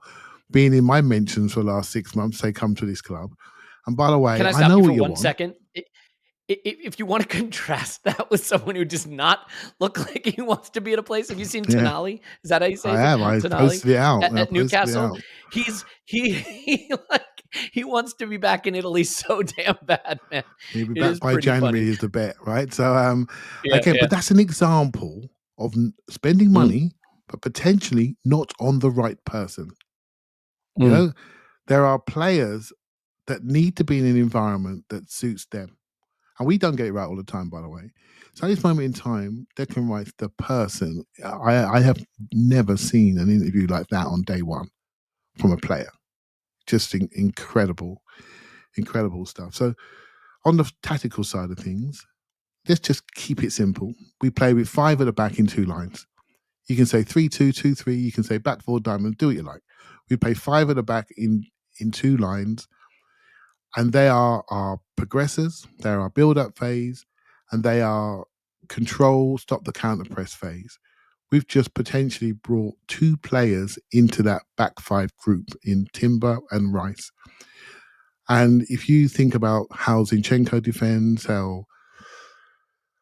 being in my mentions for the last 6 months. Say, come to this club. And by the way, can I stop know you what for you one want. second? If you want to contrast that with someone who does not look like he wants to be at a place, have you seen Tonali? Is that how you say it? I have. I posted it out at Newcastle. He wants to be back in Italy so damn bad, man. He'll be back by January is the bet, right? So but that's an example of spending money, but potentially not on the right person. You know, there are players that need to be in an environment that suits them. And we don't get it right all the time, by the way. So at this moment in time, Declan Rice, the person, I have never seen an interview like that on day one from a player. Just incredible stuff. So on the tactical side of things, let's just keep it simple. We play with 5 at the back in 2 lines. You can say 3-2, 2-3. You can say back 4 diamond. Do what you like. We play 5 at the back in 2 lines. And they are our progressors, they are our build-up phase, and they are control, stop the counter-press phase. we've just potentially brought 2 players into that back 5 group in Timber and Rice. And if you think about how Zinchenko defends, how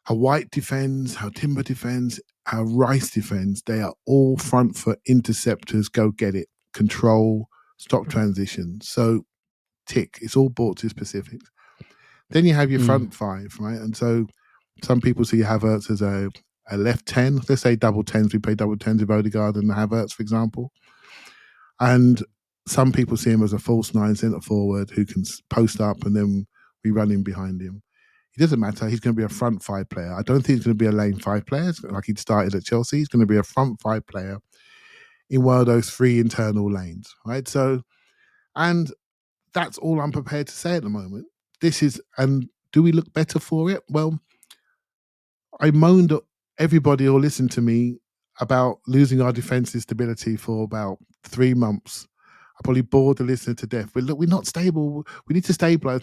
White defends, how Timber defends, how Rice defends, they are all front foot interceptors, go get it, control, stop transition. So tick, it's all brought to specifics. Then you have your front 5, right? And so some people see Havertz as a left 10. Let's say double 10s. We play double 10s with Odegaard and Havertz, for example. And some people see him as a false 9 centre forward who can post up and then we run in behind him. It doesn't matter. He's going to be a front 5 player. I don't think he's going to be a lane 5 player like he'd started at Chelsea. He's going to be a front 5 player in one of those 3 internal lanes, right? So, and that's all I'm prepared to say at the moment. And do we look better for it? Well, I moaned at everybody who listened to me about losing our defensive stability for about 3 months. I probably bored the listener to death. But look, we're not stable. We need to stabilize.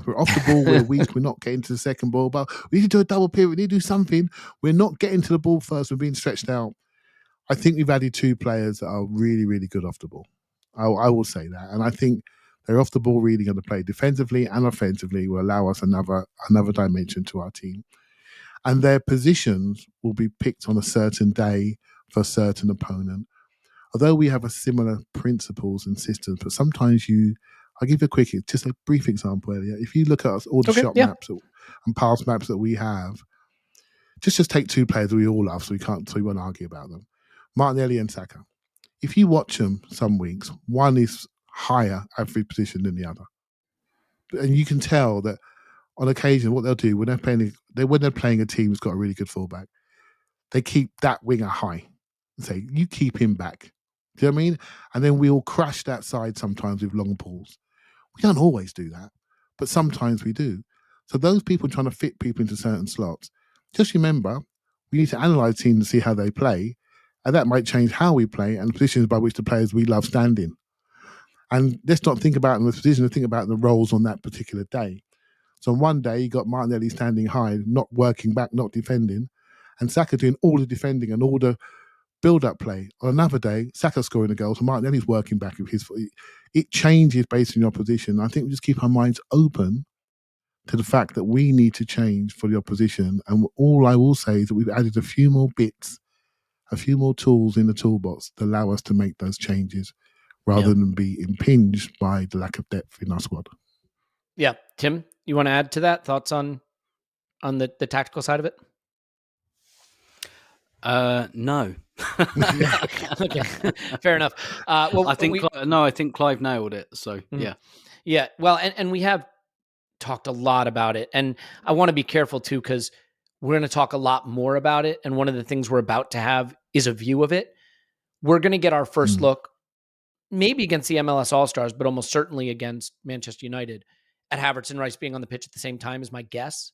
We're off the ball. We're weak. We're not getting to the second ball. But we need to do a double pivot. We need to do something. We're not getting to the ball first. We're being stretched out. I think we've added 2 players that are really, really good off the ball. I will say that. And I think their off the ball reading of the play defensively and offensively will allow us another dimension to our team. And their positions will be picked on a certain day for a certain opponent. Although we have a similar principles and systems, but sometimes I'll give you just a brief example, Elliot. If you look at all the shot maps and pass maps that we have, just take 2 players that we all love, so we won't argue about them. Martinelli and Saka. If you watch them some weeks, one is higher average position than the other. And you can tell that on occasion, what they'll do when they're playing a team who's got a really good fullback, they keep that winger high and say, you keep him back. Do you know what I mean? And then we'll crush that side sometimes with long balls. We don't always do that, but sometimes we do. So those people trying to fit people into certain slots, just remember, we need to analyse teams to see how they play, and that might change how we play and the positions by which the players we love stand in. And let's not think about them as positions, think about the roles on that particular day. So on one day, you got Martinelli standing high, not working back, not defending, and Saka doing all the defending and all the build-up play. On another day, Saka scoring a goal, so Martinelli's working back with his foot. It changes based on your position. I think we just keep our minds open to the fact that we need to change for the opposition. And all I will say is that we've added a few more bits, a few more tools in the toolbox to allow us to make those changes rather than be impinged by the lack of depth in our squad. Yeah. Tim, you want to add to that? Thoughts on the tactical side of it? No. Okay. Fair enough. Well, I think Clive nailed it. So yeah. Well, and we have talked a lot about it, and I want to be careful too, because we're going to talk a lot more about it. And one of the things we're about to have is a view of it. We're going to get our first look, maybe against the MLS All-Stars, but almost certainly against Manchester United, at Havertz and Rice being on the pitch at the same time is my guess.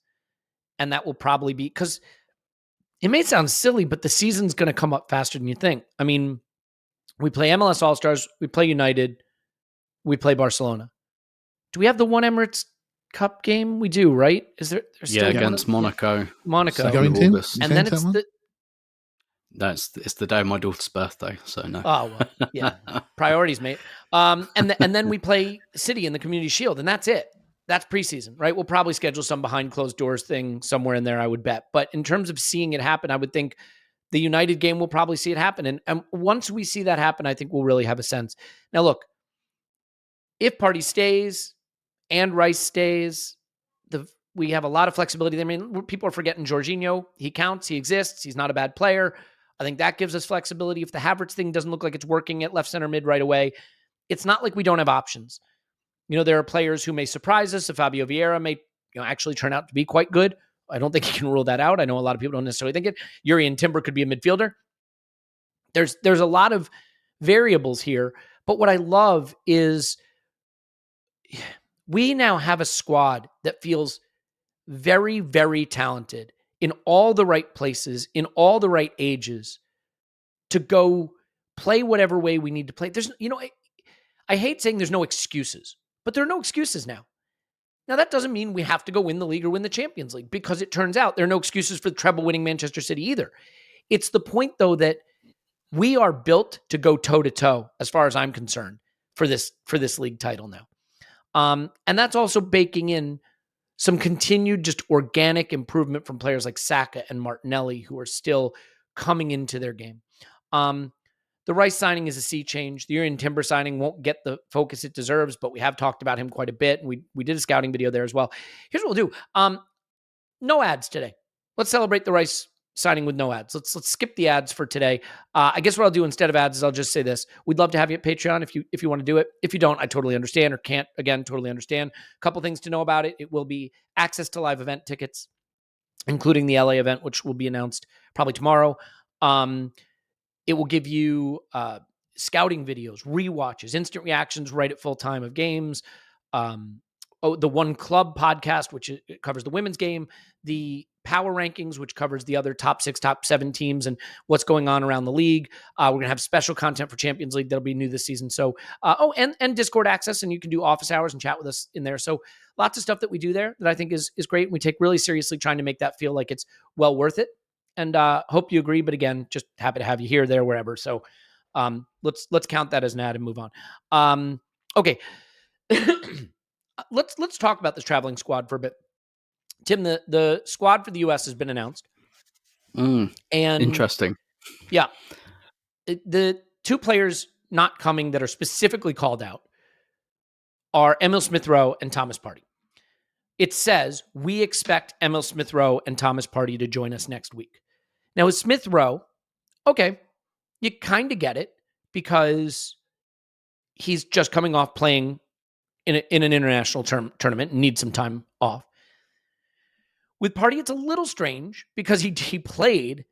And that will probably be, because it may sound silly, but the season's going to come up faster than you think. I mean, we play MLS All-Stars, we play United, we play Barcelona. Do we have the one Emirates Cup game? We do, right? Is there? Still against Monaco. Monaco. August. And then it's the day of my daughter's birthday, so no. Oh, well, yeah. Priorities, mate. And then we play City in the Community Shield, and that's it. That's preseason, right? We'll probably schedule some behind closed doors thing somewhere in there, I would bet. But in terms of seeing it happen, I would think the United game will probably see it happen. And once we see that happen, I think we'll really have a sense. Now, look, if Partey stays and Rice stays, we have a lot of flexibility there. I mean, people are forgetting Jorginho. He counts. He exists. He's not a bad player. I think that gives us flexibility. If the Havertz thing doesn't look like it's working at left center mid right away, it's not like we don't have options. You know, there are players who may surprise us. If Fabio Vieira may actually turn out to be quite good. I don't think you can rule that out. I know a lot of people don't necessarily think it. Yuri and Timber could be a midfielder. There's a lot of variables here. But what I love is we now have a squad that feels very, very talented in all the right places, in all the right ages, to go play whatever way we need to play. There's, I hate saying there's no excuses, but there are no excuses now. Now, that doesn't mean we have to go win the league or win the Champions League, because it turns out there are no excuses for the treble-winning Manchester City either. It's the point, though, that we are built to go toe to toe, as far as I'm concerned, for this league title now. And that's also baking in some continued just organic improvement from players like Saka and Martinelli, who are still coming into their game. The Rice signing is a sea change. The Urian Timber signing won't get the focus it deserves, but we have talked about him quite a bit. And we did a scouting video there as well. Here's what we'll do. No ads today. Let's celebrate the Rice signing with no ads. Let's skip the ads for today. I guess what I'll do instead of ads is I'll just say this. We'd love to have you at Patreon if you want to do it. If you don't, I totally understand, or can't, again, totally understand. A couple things to know about it. It will be access to live event tickets, including the LA event, which will be announced probably tomorrow. It will give you scouting videos, rewatches, instant reactions right at full time of games. The One Club podcast, which covers the women's game, the Power Rankings, which covers the other top 6, top 7 teams and what's going on around the league. We're going to have special content for Champions League that'll be new this season. So, and Discord access, and you can do office hours and chat with us in there. So lots of stuff that we do there that I think is great. And we take really seriously trying to make that feel like it's well worth it. And hope you agree. But again, just happy to have you here, there, wherever. So let's count that as an ad and move on. Okay. Let's talk about this traveling squad for a bit. Tim, the squad for the U.S. has been announced. And interesting. Yeah. The 2 players not coming that are specifically called out are Emil Smith-Rowe and Thomas Partey. It says, we expect Emil Smith-Rowe and Thomas Partey to join us next week. Now, with Smith-Rowe, okay, you kind of get it because he's just coming off playing in an international tournament and needs some time off. With Partey, it's a little strange because he played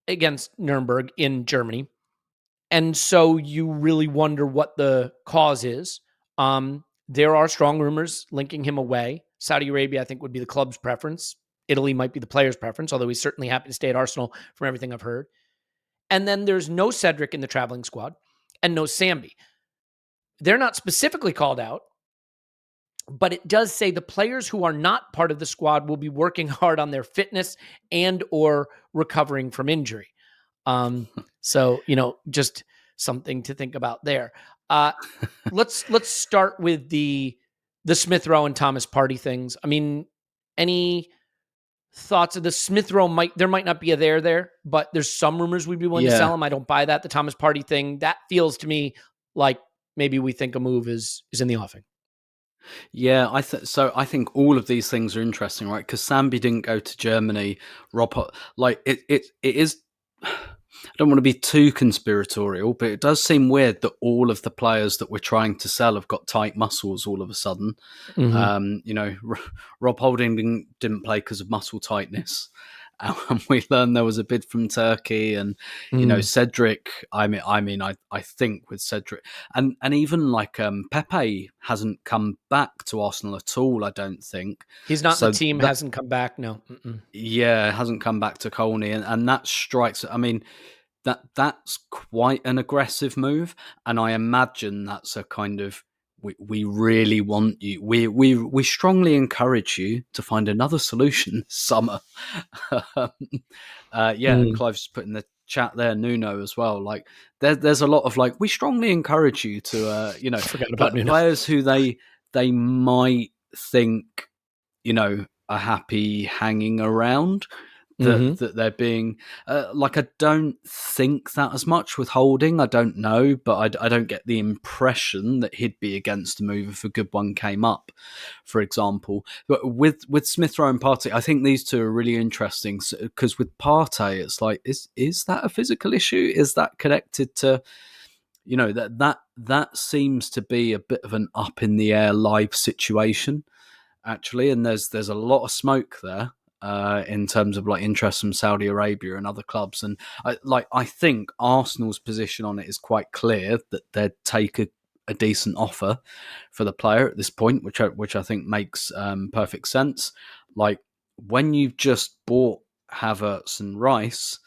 against Nuremberg in Germany. And so you really wonder what the cause is. There are strong rumors linking him away. Saudi Arabia, I think, would be the club's preference. Italy might be the player's preference, although he's certainly happy to stay at Arsenal from everything I've heard. And then there's no Cedric in the traveling squad and no Sambi. They're not specifically called out, but it does say the players who are not part of the squad will be working hard on their fitness and or recovering from injury. So, just something to think about there. Let's start with the Smith-Rowe and Thomas Partey things. I mean, any thoughts of the Smith-Rowe? There might not be a there, but there's some rumors we'd be willing to sell him. I don't buy that. The Thomas Partey thing, that feels to me like maybe we think a move is in the offing. Yeah, I think all of these things are interesting, right? Because Sambi didn't go to Germany. It is. I don't want to be too conspiratorial, but it does seem weird that all of the players that we're trying to sell have got tight muscles all of a sudden. Mm-hmm. Rob Holding didn't play because of muscle tightness. And we learned there was a bid from Turkey, and Cedric. I think with Cedric, and even like Pepe hasn't come back to Arsenal at all. I don't think he's not. The team hasn't come back. No, yeah, hasn't come back to Colney, and that strikes. I mean, that's quite an aggressive move, and I imagine that's a kind of. We really want you. We strongly encourage you to find another solution this summer. And Clive's put in the chat there, Nuno as well. Like there's a lot of like we strongly encourage you to forget about players who they might think are happy hanging around. That they're being I don't think that as much with Holding. I don't know, but I don't get the impression that he'd be against a move if a good one came up, for example. But with Smith-Rowe and Partey, I think these two are really interesting because with Partey, it's like is that a physical issue? Is that connected to that seems to be a bit of an up in the air live situation actually, and there's a lot of smoke there. In terms of like interest from Saudi Arabia and other clubs, and I think Arsenal's position on it is quite clear that they'd take a decent offer for the player at this point, which I think makes perfect sense. Like when you've just bought Havertz and Rice,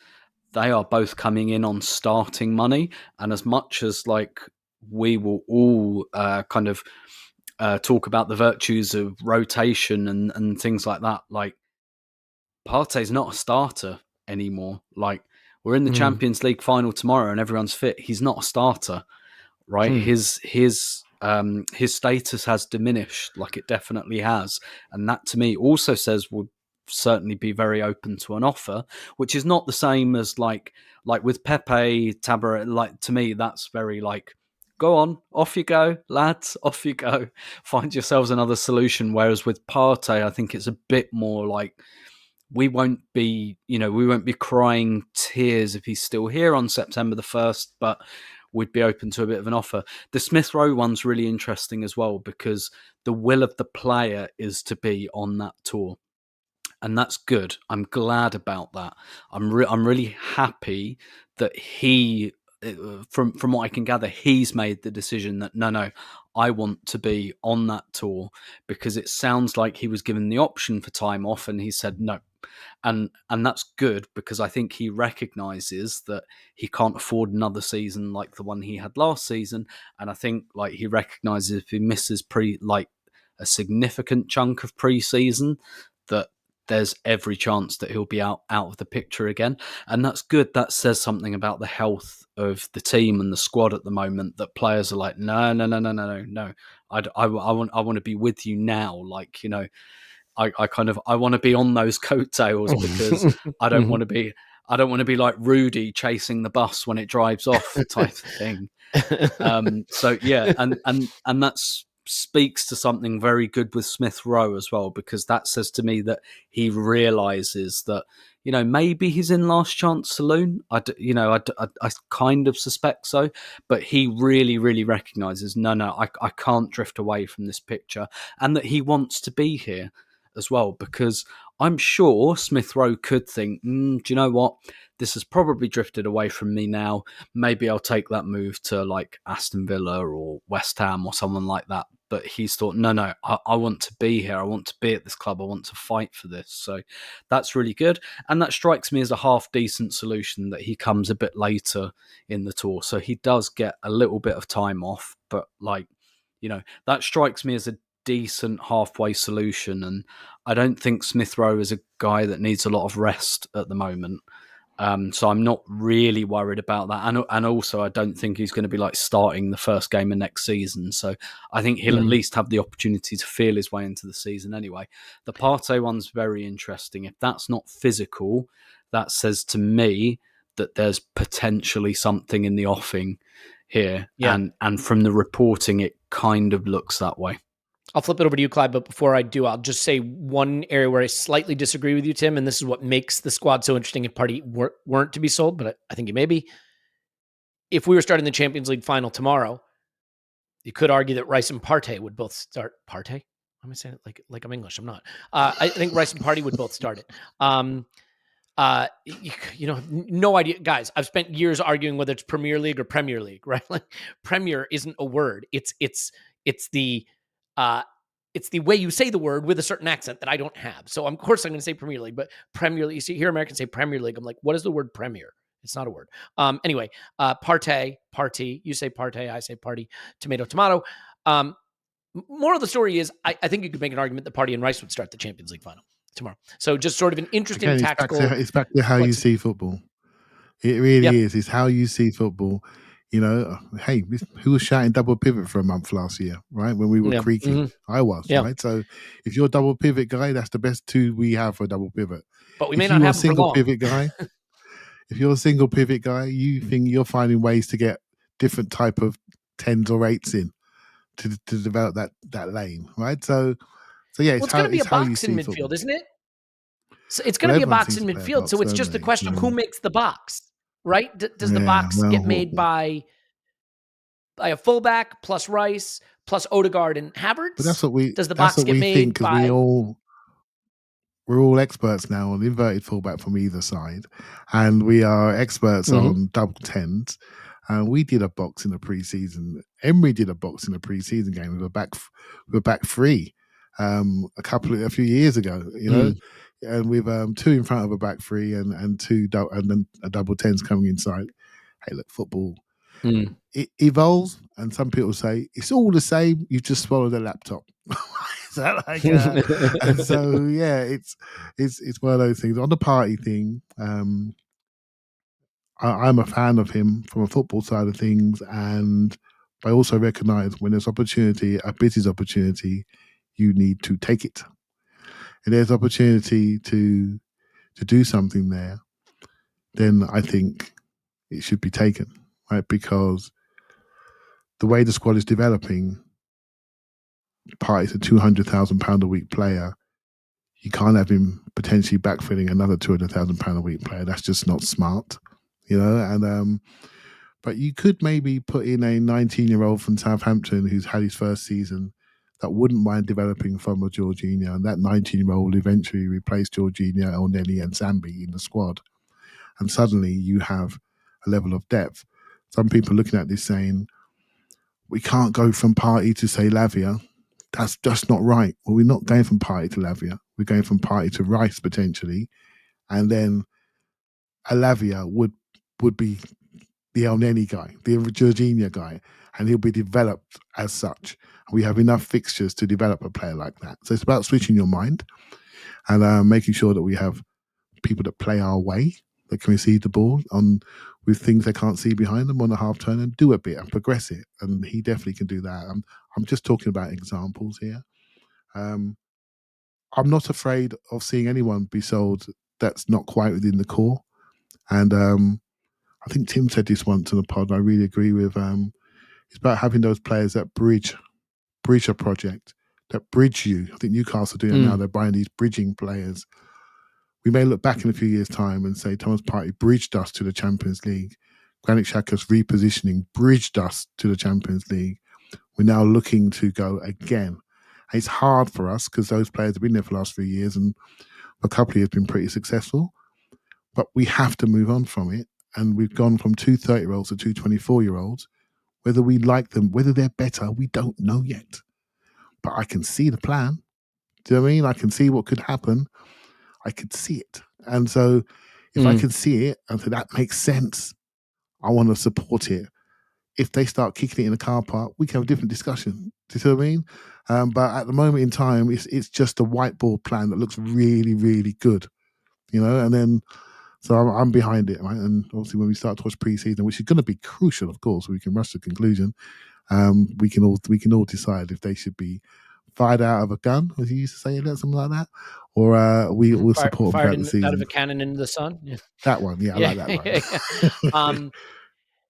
they are both coming in on starting money, and as much as like we will all kind of talk about the virtues of rotation and things like that, like. Partey's not a starter anymore. Like We're in the Champions League final tomorrow and everyone's fit. He's not a starter, right? His status has diminished, like it definitely has. And that to me also says we'll certainly be very open to an offer, which is not the same as like with Pepe, Tabaret. Like, to me, that's very like, go on, off you go, lads, off you go. Find yourselves another solution. Whereas with Partey, I think it's a bit more like, we won't be crying tears if he's still here on September the 1st, but we'd be open to a bit of an offer. The Smith Rowe one's really interesting as well, because the will of the player is to be on that tour. And that's good. I'm glad about that. I'm really happy that he, from what I can gather, he's made the decision that no, I want to be on that tour, because it sounds like he was given the option for time off and he said no. And that's good, because I think he recognises that he can't afford another season like the one he had last season. And I think like he recognises if he misses a significant chunk of pre-season, that there's every chance that he'll be out of the picture again. And that's good. That says something about the health of the team and the squad at the moment, that players are like, no. I want to be with you now. Like, I want to be on those coattails, because I don't want to be like Rudy chasing the bus when it drives off type of thing. So yeah, and that's speaks to something very good with Smith Rowe as well, because that says to me that he realizes that, maybe he's in last chance saloon. I kind of suspect so, but he really, really recognizes, no, I can't drift away from this picture, and that he wants to be here as well, because I'm sure Smith Rowe could think, do you know what? This has probably drifted away from me now. Maybe I'll take that move to like Aston Villa or West Ham or someone like that. But he's thought, no, I want to be here. I want to be at this club. I want to fight for this. So that's really good. And that strikes me as a half decent solution, that he comes a bit later in the tour. So he does get a little bit of time off. But that strikes me as a decent halfway solution. And I don't think Smith Rowe is a guy that needs a lot of rest at the moment. So I'm not really worried about that. And also, I don't think he's going to be like starting the first game of next season. So I think he'll at least have the opportunity to feel his way into the season anyway. The Partey one's very interesting. If that's not physical, that says to me that there's potentially something in the offing here. Yeah. And from the reporting, it kind of looks that way. I'll flip it over to you, Clive, but before I do, I'll just say one area where I slightly disagree with you, Tim, and this is what makes the squad so interesting if Partey weren't to be sold, but I think it may be. If we were starting the Champions League final tomorrow, you could argue that Rice and Partey would both start. Partey? I'm going to say it like I'm English. I'm not. I think Rice and Partey would both start it. No idea. Guys, I've spent years arguing whether it's Premier League or Premier League, right? Like, Premier isn't a word. It's the way you say the word with a certain accent that I don't have. So of course I'm going to say Premier League, but Premier League, you see here Americans say Premier League. I'm like, what is the word Premier? It's not a word. Anyway, Partey, you say Partey, I say party, tomato. More of the story is I think you could make an argument that Partey and Rice would start the Champions League final tomorrow. So just sort of an interesting tactical. It's back to how you see football. It really is. It's how you see football. Hey, who was shouting double pivot for a month last year, right? When we were creaking, I was, right? So if you're a double pivot guy, that's the best two we have for a double pivot. But we may not have a single pivot guy. If you're a single pivot guy, you think you're finding ways to get different type of 10s or 8s in to develop that lane, right? So yeah, it's going to be a box in midfield, football. Isn't it? So it's going to be a box in midfield. So it's just the question of who makes the box. Right? Does the box get made by a fullback plus Rice plus Odegaard and Havertz? But that's what we. Does the box get made by? We're all experts now on inverted fullback from either side, and we are experts on double 10s. And we did a box in the preseason. Emery did a box in the preseason game with a back three a few years ago. And with two in front of a back three and then a double 10s coming inside. Hey, look, football, it evolves, and some people say it's all the same. You just swallowed a laptop. Is that like? And so yeah, it's one of those things. On the Partey thing, I'm a fan of him from a football side of things, but I also recognise when there's opportunity, a business opportunity, you need to take it. And there's opportunity to do something there, then I think it should be taken, right? Because the way the squad is developing, Partey's a £200,000 a week player. You can't have him potentially backfilling another £200,000 a week player. That's just not smart, And but you could maybe put in a 19-year-old from Southampton who's had his first season that wouldn't mind developing from a Jorginho, and that 19-year-old will eventually replace Jorginho, Elneny, and Zambi in the squad. And suddenly you have a level of depth. Some people are looking at this saying, we can't go from Partey to, say, Lavia. That's just not right. Well, we're not going from Partey to Lavia. We're going from Partey to Rice, potentially. And then a Lavia would be the Elneny guy, the Jorginho guy, and he'll be developed as such. We have enough fixtures to develop a player like that. So it's about switching your mind and making sure that we have people that play our way, that can receive the ball with things they can't see behind them on a half turn and do a bit and progress it. And he definitely can do that. I'm just talking about examples here. I'm not afraid of seeing anyone be sold that's not quite within the core. And I think Tim said this once in the pod. I really agree with. It's about having those players that bridge a project, that bridge you. I think Newcastle are doing it now. They're buying these bridging players. We may look back in a few years' time and say Thomas Partey bridged us to the Champions League. Granit Xhaka's repositioning bridged us to the Champions League. We're now looking to go again. And it's hard for us because those players have been there for the last few years and a couple of years been pretty successful. But we have to move on from it. And we've gone from two 30-year-olds to two 24-year-olds. Whether we like them, whether they're better, we don't know yet. But I can see the plan. Do you know what I mean? I can see what could happen. I could see it. And so if I can see it and so that makes sense, I want to support it. If they start kicking it in the car park, we can have a different discussion. Do you see what I mean? But at the moment in time, it's just a whiteboard plan that looks really, really good. And then so I'm behind it, right? And obviously when we start to watch pre-season, which is going to be crucial, of course, we can rush to conclusion. We can all decide if they should be fired out of a gun, as you used to say, something like that, or we will support them throughout the season. Out of a cannon into the sun. Yeah. That one, yeah, I like that one.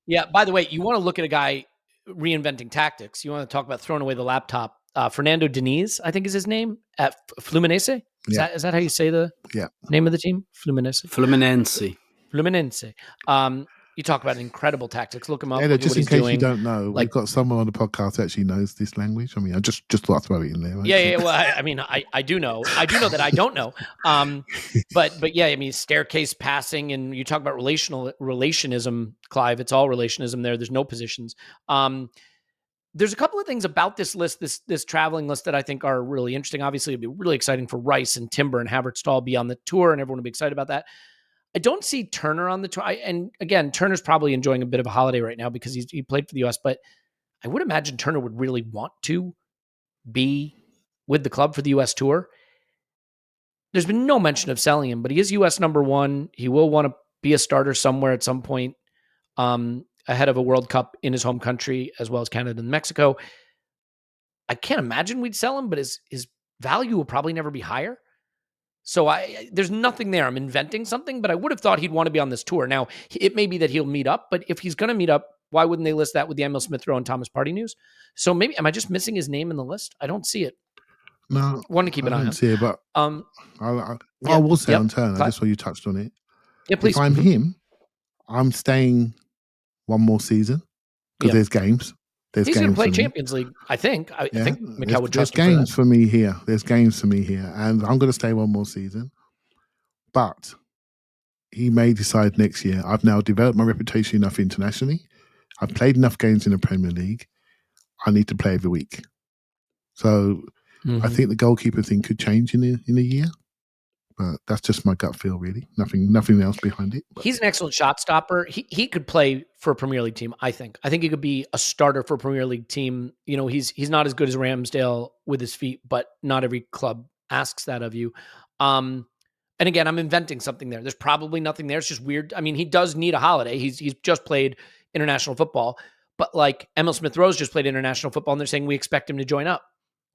Yeah. By the way, you want to look at a guy reinventing tactics. You want to talk about throwing away the laptop. Fernando Diniz, I think is his name, at Fluminense. Is that how you say the name of the team? Fluminense. You talk about incredible tactics. Look him up. Yeah, just in case you don't know, we've got someone on the podcast that actually knows this language. I mean, I just thought I'd throw it in there. Right? Yeah. Well, I do know. I do know that I don't know. But yeah, I mean, staircase passing, and you talk about relationism, Clive. It's all relationism there. There's no positions. There's a couple of things about this list, this traveling list, that I think are really interesting. Obviously, it'd be really exciting for Rice and Timber and Havertz to all be on the tour, and everyone would be excited about that. I don't see Turner on the tour. And again, Turner's probably enjoying a bit of a holiday right now because he played for the US, but I would imagine Turner would really want to be with the club for the US tour. There's been no mention of selling him, but he is US number one. He will want to be a starter somewhere at some point ahead of a World Cup in his home country, as well as Canada and Mexico. I can't imagine we'd sell him, but his value will probably never be higher. So there's nothing there. I'm inventing something, but I would have thought he'd want to be on this tour. Now, it may be that he'll meet up, but if he's going to meet up, why wouldn't they list that with the Emil Smith Rowe and Thomas Partey news? So maybe, am I just missing his name in the list? I don't see it. No, want to keep an eye on. I don't see it, but I will say on Turner, just so you touched on it. Yeah, please. If I'm him, I'm staying one more season because there's games. He's going to play Champions League, I think. I think Mikel would trust him. There's games for me here. There's games for me here. And I'm going to stay one more season. But he may decide next year, I've now developed my reputation enough internationally. I've played enough games in the Premier League. I need to play every week. So I think the goalkeeper thing could change in a year. But that's just my gut feel, really. Nothing else behind it. He's an excellent shot stopper. He could play for a Premier League team, I think. I think he could be a starter for a Premier League team. You know, he's not as good as Ramsdale with his feet, but not every club asks that of you. And And again, I'm inventing something there. There's probably nothing there. It's just weird. I mean, he does need a holiday. He's just played international football, but like Emil Smith-Rowe's just played international football, and they're saying we expect him to join up.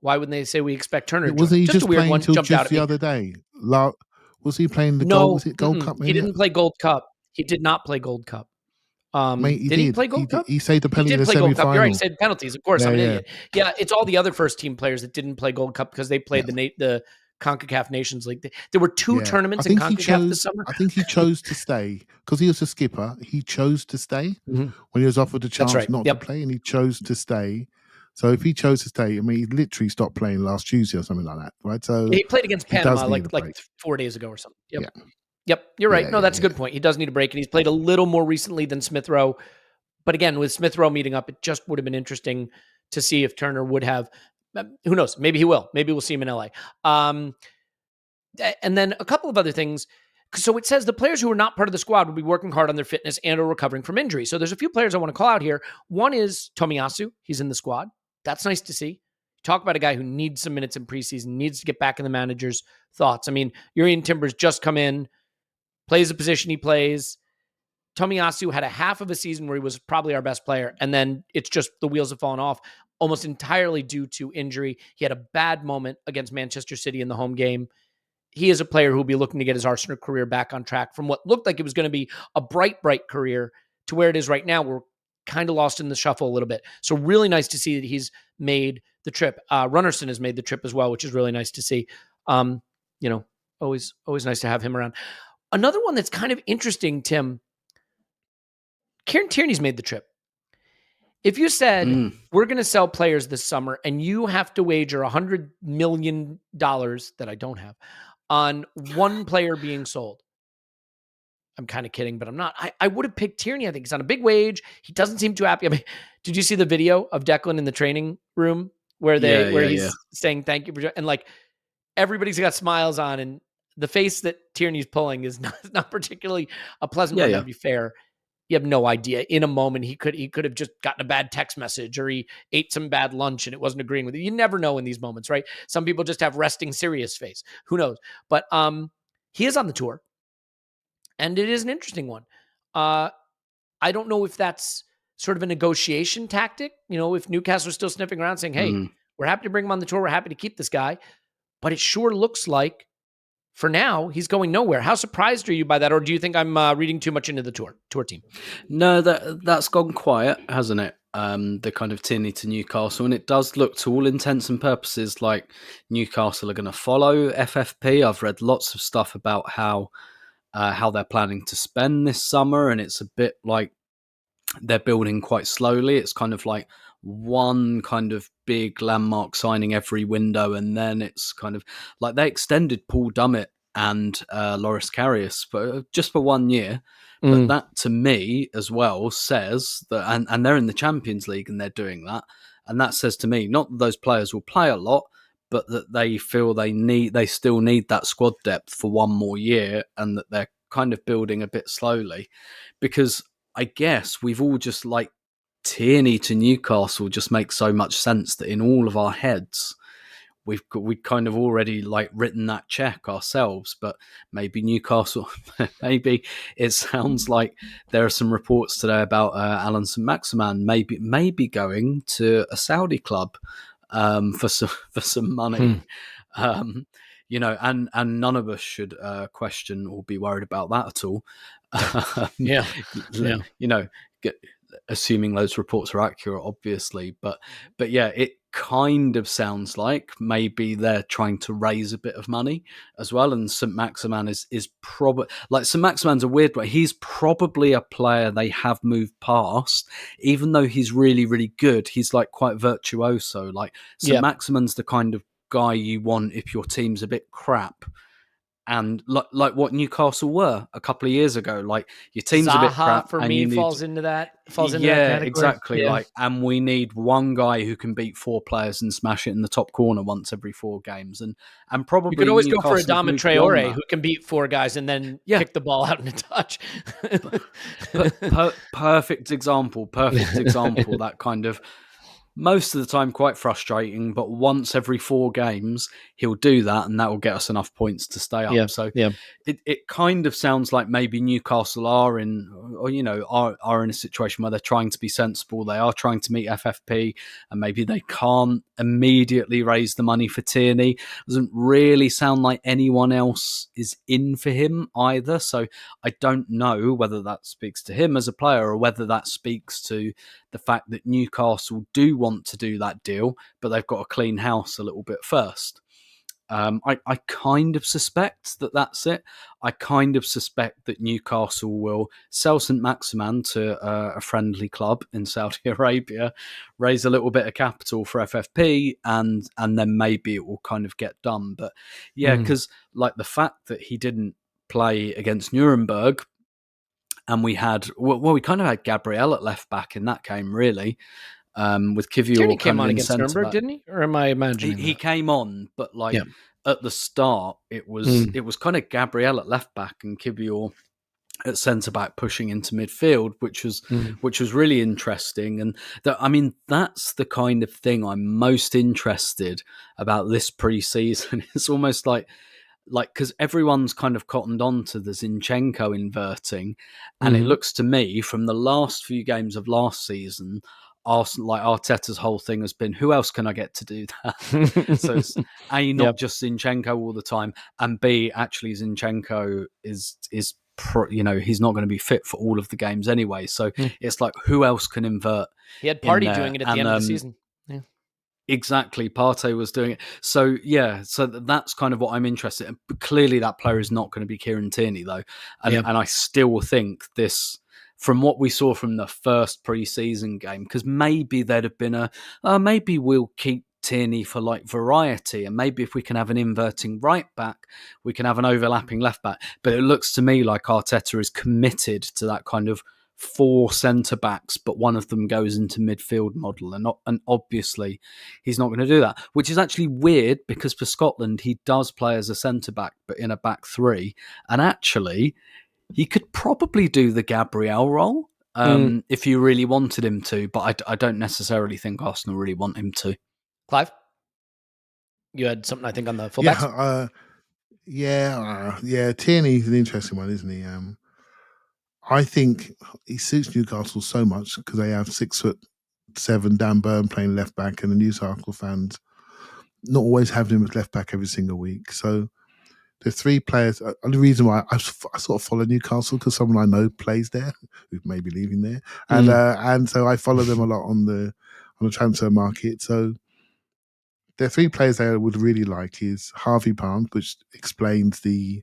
Why wouldn't they say we expect Turner to join? Was he just a weird playing one. till Jumped just out the at me. other day? Was he playing the Gold Cup? He didn't play Gold Cup. He did not play Gold Cup. Mate, did he play Gold Cup? He saved the penalty in the Gold Cup. You're right. He semi-final. saved penalties. Of course, I'm an idiot. Yeah, it's all the other first team players that didn't play Gold Cup because they played the CONCACAF Nations League. There were two tournaments in CONCACAF this summer. I think he chose to stay because he was a skipper. He chose to stay when he was offered the chance not to play, and he chose to stay. So if he chose to stay, I mean, he literally stopped playing last Tuesday or something like that, right? So he played against Panama like 4 days ago or something. Yep. You're right. That's a good point. He does need a break, and he's played a little more recently than Smith-Rowe. But again, with Smith-Rowe meeting up, it just would have been interesting to see if Turner would have. Who knows? Maybe he will. Maybe we'll see him in LA. And then a couple of other things. So it says the players who are not part of the squad will be working hard on their fitness and or recovering from injury. So there's a few players I want to call out here. One is Tomiyasu. He's in the squad. That's nice to see. Talk about a guy who needs some minutes in preseason, needs to get back in the manager's thoughts. I mean, Urian Timber's just come in, plays the position he plays. Tomiyasu had a half of a season where he was probably our best player, and then it's just the wheels have fallen off almost entirely due to injury. He had a bad moment against Manchester City in the home game. He is a player who will be looking to get his Arsenal career back on track from what looked like it was going to be a bright career to where it is right now. We're kind of lost in the shuffle a little bit. So really nice to see that he's made the trip. Runnerson has made the trip as well, which is really nice to see. Always nice to have him around. Another one that's kind of interesting, Tim, Kieran Tierney's made the trip. If you said, we're going to sell players this summer and you have to wager $100 million that I don't have on one player being sold, I'm kind of kidding, but I'm not. I would have picked Tierney. I think he's on a big wage. He doesn't seem too happy. I mean, did you see the video of Declan in the training room where he's saying thank you for, and like everybody's got smiles on, and the face that Tierney's pulling is not particularly a pleasant one. To be fair, you have no idea. In a moment, he could have just gotten a bad text message, or he ate some bad lunch and it wasn't agreeing with you. You never know in these moments, right? Some people just have resting serious face. Who knows? But he is on the tour. And it is an interesting one. I don't know if that's sort of a negotiation tactic. If Newcastle is still sniffing around saying, hey, we're happy to bring him on the tour. We're happy to keep this guy. But it sure looks like for now, he's going nowhere. How surprised are you by that? Or do you think I'm reading too much into the tour team? No, that's gone quiet, hasn't it? The kind of Tierney to Newcastle. And it does look, to all intents and purposes, like Newcastle are going to follow FFP. I've read lots of stuff about how they're planning to spend this summer, and it's a bit like they're building quite slowly. It's kind of like one kind of big landmark signing every window, and then it's kind of like they extended Paul Dummett and Loris Karius just for 1 year. But that to me as well says that, and they're in the Champions League and they're doing that, and that says to me not that those players will play a lot, but that they feel they still need that squad depth for 1 more year, and that they're kind of building a bit slowly. Because I guess we've all just like Tierney to Newcastle just makes so much sense that in all of our heads, we kind of already like written that check ourselves. But maybe Newcastle, maybe it sounds like there are some reports today about Alan Saint-Maximin maybe going to a Saudi club for some money, and none of us should question or be worried about that at all. Assuming those reports are accurate, obviously, but yeah, it kind of sounds like maybe they're trying to raise a bit of money as well. And Saint-Maximin is probably like Saint-Maximin's a weird way. He's probably a player they have moved past, even though he's really, really good. He's like quite virtuoso. Like Saint-Maximin's the kind of guy you want if your team's a bit crap. And like what Newcastle were a couple of years ago, like your team's Zaha, a bit crap. For me, falls into that category. Exactly. Yeah. And we need one guy who can beat 4 players and smash it in the top corner once every 4 games. And probably you could always Newcastle go for Adama Traore, who can beat 4 guys and then kick the ball out in a touch. Perfect example. That kind of most of the time quite frustrating, but once every 4 games, he'll do that, and that will get us enough points to stay up. It kind of sounds like maybe Newcastle are in, or are in a situation where they're trying to be sensible. They are trying to meet FFP, and maybe they can't immediately raise the money for Tierney. Doesn't really sound like anyone else is in for him either. So I don't know whether that speaks to him as a player or whether that speaks to the fact that Newcastle do want to do that deal, but they've got to clean house a little bit first. I kind of suspect that that's it. I kind of suspect that Newcastle will sell St. Maximin to a friendly club in Saudi Arabia, raise a little bit of capital for FFP, and then maybe it will kind of get done. But yeah, because like the fact that he didn't play against Nuremberg, and we kind of had Gabriel at left back in that game, really. With Kivior Tierney came on in against Nuremberg, didn't he? Or am I imagining he came on, but at the start, it was kind of Gabriel at left back and Kivior at centre back pushing into midfield, which was really interesting. And that's the kind of thing I'm most interested about this pre-season. It's almost like because everyone's kind of cottoned on to the Zinchenko inverting, and it looks to me from the last few games of last season, Arteta's whole thing has been, who else can I get to do that? So it's A, not just Zinchenko all the time, and B, actually Zinchenko is he's not going to be fit for all of the games anyway. So it's like, who else can invert? He had Partey doing it at the end of the season. Yeah. Exactly, Partey was doing it. So so that's kind of what I'm interested in. But clearly that player is not going to be Kieran Tierney though, and I still think this, from what we saw from the first pre-season game, because maybe there'd have been maybe we'll keep Tierney for like variety, and maybe if we can have an inverting right back, we can have an overlapping left back. But it looks to me like Arteta is committed to that kind of 4 centre backs, but one of them goes into midfield model, and obviously he's not going to do that, which is actually weird because for Scotland he does play as a centre back, but in a back 3, and actually he could probably do the Gabriel role if you really wanted him to, but I don't necessarily think Arsenal really want him to. Clive, you had something I think on the fullbacks. Tierney's an interesting one, isn't he? I think he suits Newcastle so much because they have 6'7" Dan Burn playing left back, and the Newcastle fans not always having him as left back every single week. So the 3 players. The reason why I sort of follow Newcastle because someone I know plays there, who may be leaving there, and so I follow them a lot on the transfer market. So the 3 players that I would really like is Harvey Barnes, which explains the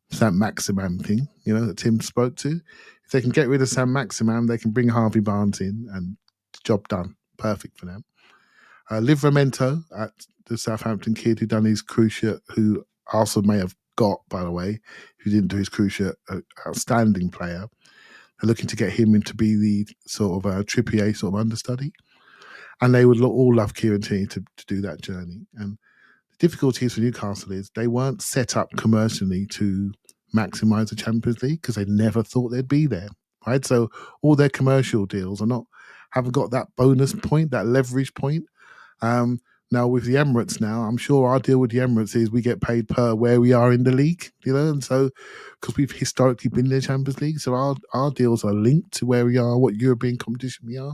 St. Maximin thing, that Tim spoke to. If they can get rid of St. Maximin, they can bring Harvey Barnes in and job done. Perfect for them. Livramento at the Southampton kid who done his cruciate, who Arsenal may have got, by the way, who didn't do his cruciate, outstanding player. They're looking to get him in to be the sort of Trippier sort of understudy. And they would all love Kieran Tierney to do that journey. And difficulties for Newcastle is they weren't set up commercially to maximise the Champions League because they never thought they'd be there, right? So all their commercial deals haven't got that bonus point, that leverage point. Now with the Emirates I'm sure our deal with the Emirates is we get paid per where we are in the league, and so because we've historically been in the Champions League, so our deals are linked to where we are, what European competition we are.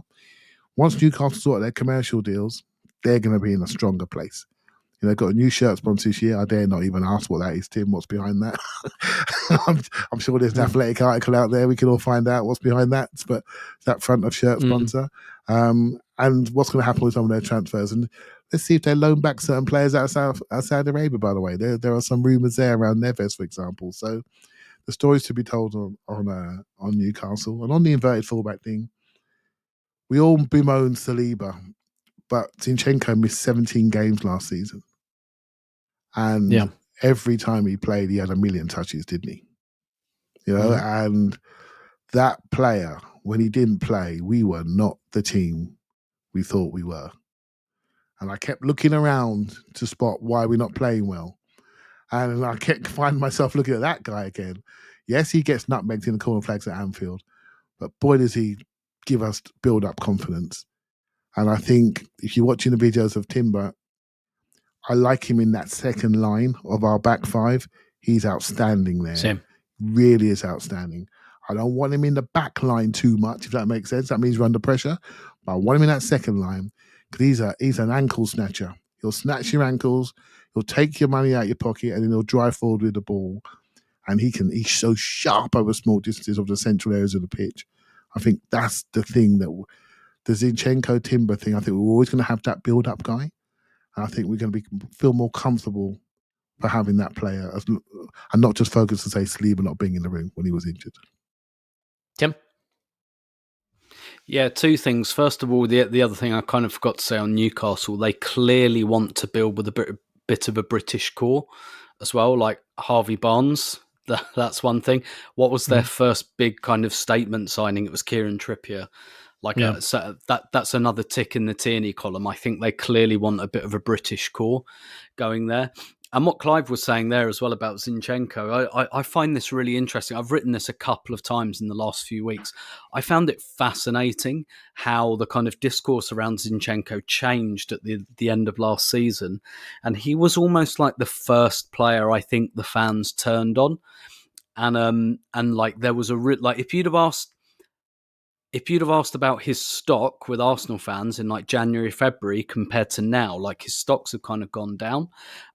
Once Newcastle sort their commercial deals, they're going to be in a stronger place. They've got a new shirt sponsor this year. I dare not even ask what that is, Tim. What's behind that? I'm sure there's an athletic article out there. We can all find out what's behind that. But that front of shirt sponsor. And what's going to happen with some of their transfers. And let's see if they loan back certain players out of Saudi Arabia, by the way. There are some rumours there around Neves, for example. So the stories to be told on Newcastle. And on the inverted fullback thing, we all bemoan Saliba, but Zinchenko missed 17 games last season. And every time he played, he had 1 million touches, didn't he? And that player, when he didn't play, we were not the team we thought we were. And I kept looking around to spot why we're not playing well. And I kept finding myself looking at that guy again. Yes, he gets nutmegged in the corner flags at Anfield, but boy, does he give us build-up confidence. And I think if you're watching the videos of Timber, I like him in that second line of our back five. He's outstanding there. Same. Really is outstanding. I don't want him in the back line too much, if that makes sense. That means we're under pressure. But I want him in that second line because he's an ankle snatcher. He'll snatch your ankles, he'll take your money out your pocket, and then he'll drive forward with the ball. And he's so sharp over small distances of the central areas of the pitch. I think that's the thing that the Zinchenko Timber thing. I think we're always going to have that build-up guy. And I think we're going to feel more comfortable for having that player and not just focus to say Saliba not being in the room when he was injured. Tim? Yeah, two things. First of all, the other thing I kind of forgot to say on Newcastle, they clearly want to build with a bit of a British core as well, like Harvey Barnes. That's one thing. What was their first big kind of statement signing? It was Kieran Trippier. So that's another tick in the Tierney column. I think they clearly want a bit of a British core going there. And what Clive was saying there as well about Zinchenko, I find this really interesting. I've written this a couple of times in the last few weeks. I found it fascinating how the kind of discourse around Zinchenko changed at the end of last season. And he was almost like the first player I think the fans turned on. And like there was if you'd have asked about his stock with Arsenal fans in like January, February compared to now, like his stocks have kind of gone down.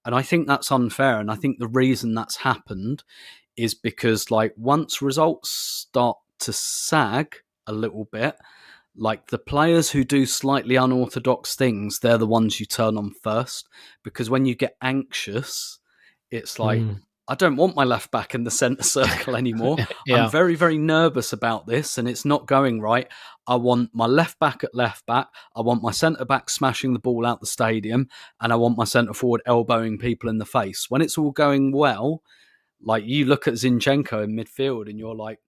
And I think that's unfair. And I think the reason that's happened is because like once results start to sag a little bit, like the players who do slightly unorthodox things, they're the ones you turn on first. Because when you get anxious, it's like, I don't want my left back in the centre circle anymore. Yeah. I'm very, very nervous about this and it's not going right. I want my left back at left back. I want my centre back smashing the ball out the stadium. And I want my centre forward elbowing people in the face. When it's all going well, like you look at Zinchenko in midfield and you're like,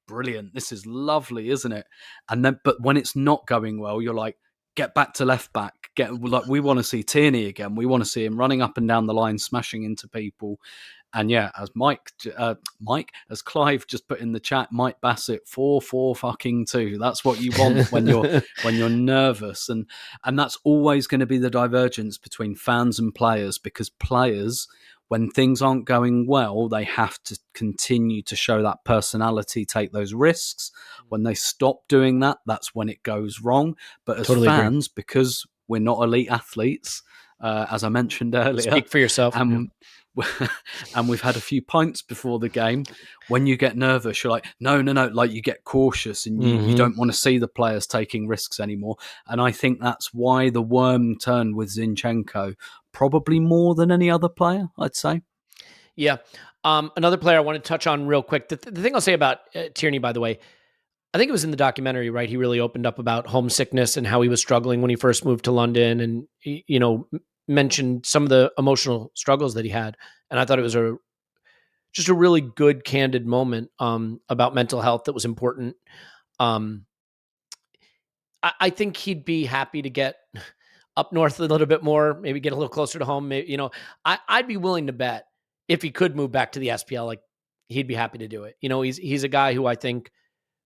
brilliant. This is lovely, isn't it? And then, but when it's not going well, you're like, get back to left back. We want to see Tierney again. We want to see him running up and down the line, smashing into people. And yeah, as as Clive just put in the chat, Mike Bassett 4-4-2. That's what you want when you're nervous, and that's always going to be the divergence between fans and players, because players, when things aren't going well, they have to continue to show that personality, take those risks. When they stop doing that, that's when it goes wrong. But as totally fans, agree. Because we're not elite athletes, as I mentioned earlier, speak for yourself. And we've had a few pints before the game. When you get nervous, you're like, no, like you get cautious and you don't want to see the players taking risks anymore. And I think that's why the worm turned with Zinchenko, probably more than any other player, I'd say. Yeah. Another player I want to touch on real quick. The thing I'll say about Tierney, by the way, I think it was in the documentary, right? He really opened up about homesickness and how he was struggling when he first moved to London, and, you know, mentioned some of the emotional struggles that he had. And I thought it was just a really good, candid moment about mental health that was important. I think he'd be happy to get up north a little bit more, maybe get a little closer to home. Maybe, you know, I'd be willing to bet if he could move back to the SPL, like he'd be happy to do it. You know, he's a guy who I think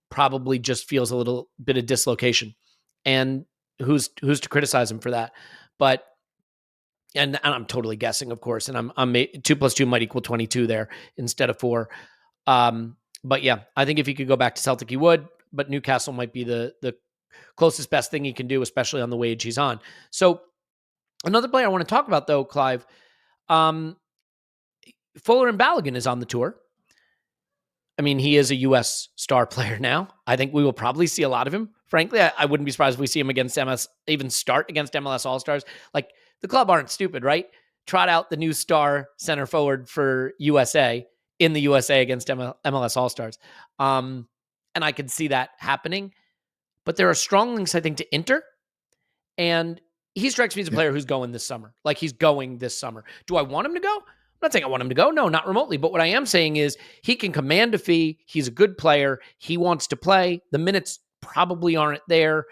probably just feels a little bit of dislocation, and who's to criticize him for that? But and I'm totally guessing, of course, and I'm 2 + 2 might equal 22 there instead of 4. But yeah, I think if he could go back to Celtic, he would. But Newcastle might be the closest best thing he can do, especially on the wage he's on. So another player I want to talk about, though, Clive, Fuller and Balogun is on the tour. I mean, he is a U.S. star player now. I think we will probably see a lot of him. Frankly, I wouldn't be surprised if we see him against MLS, even start against MLS All-Stars. Like, the club aren't stupid, right? Trot out the new star center forward for USA in the USA against MLS All-Stars. And I could see that happening. But there are strong links, I think, to Inter. And he strikes me as a player who's going this summer. Like, he's going this summer. Do I want him to go? I'm not saying I want him to go. No, not remotely. But what I am saying is he can command a fee. He's a good player. He wants to play. The minutes probably aren't there.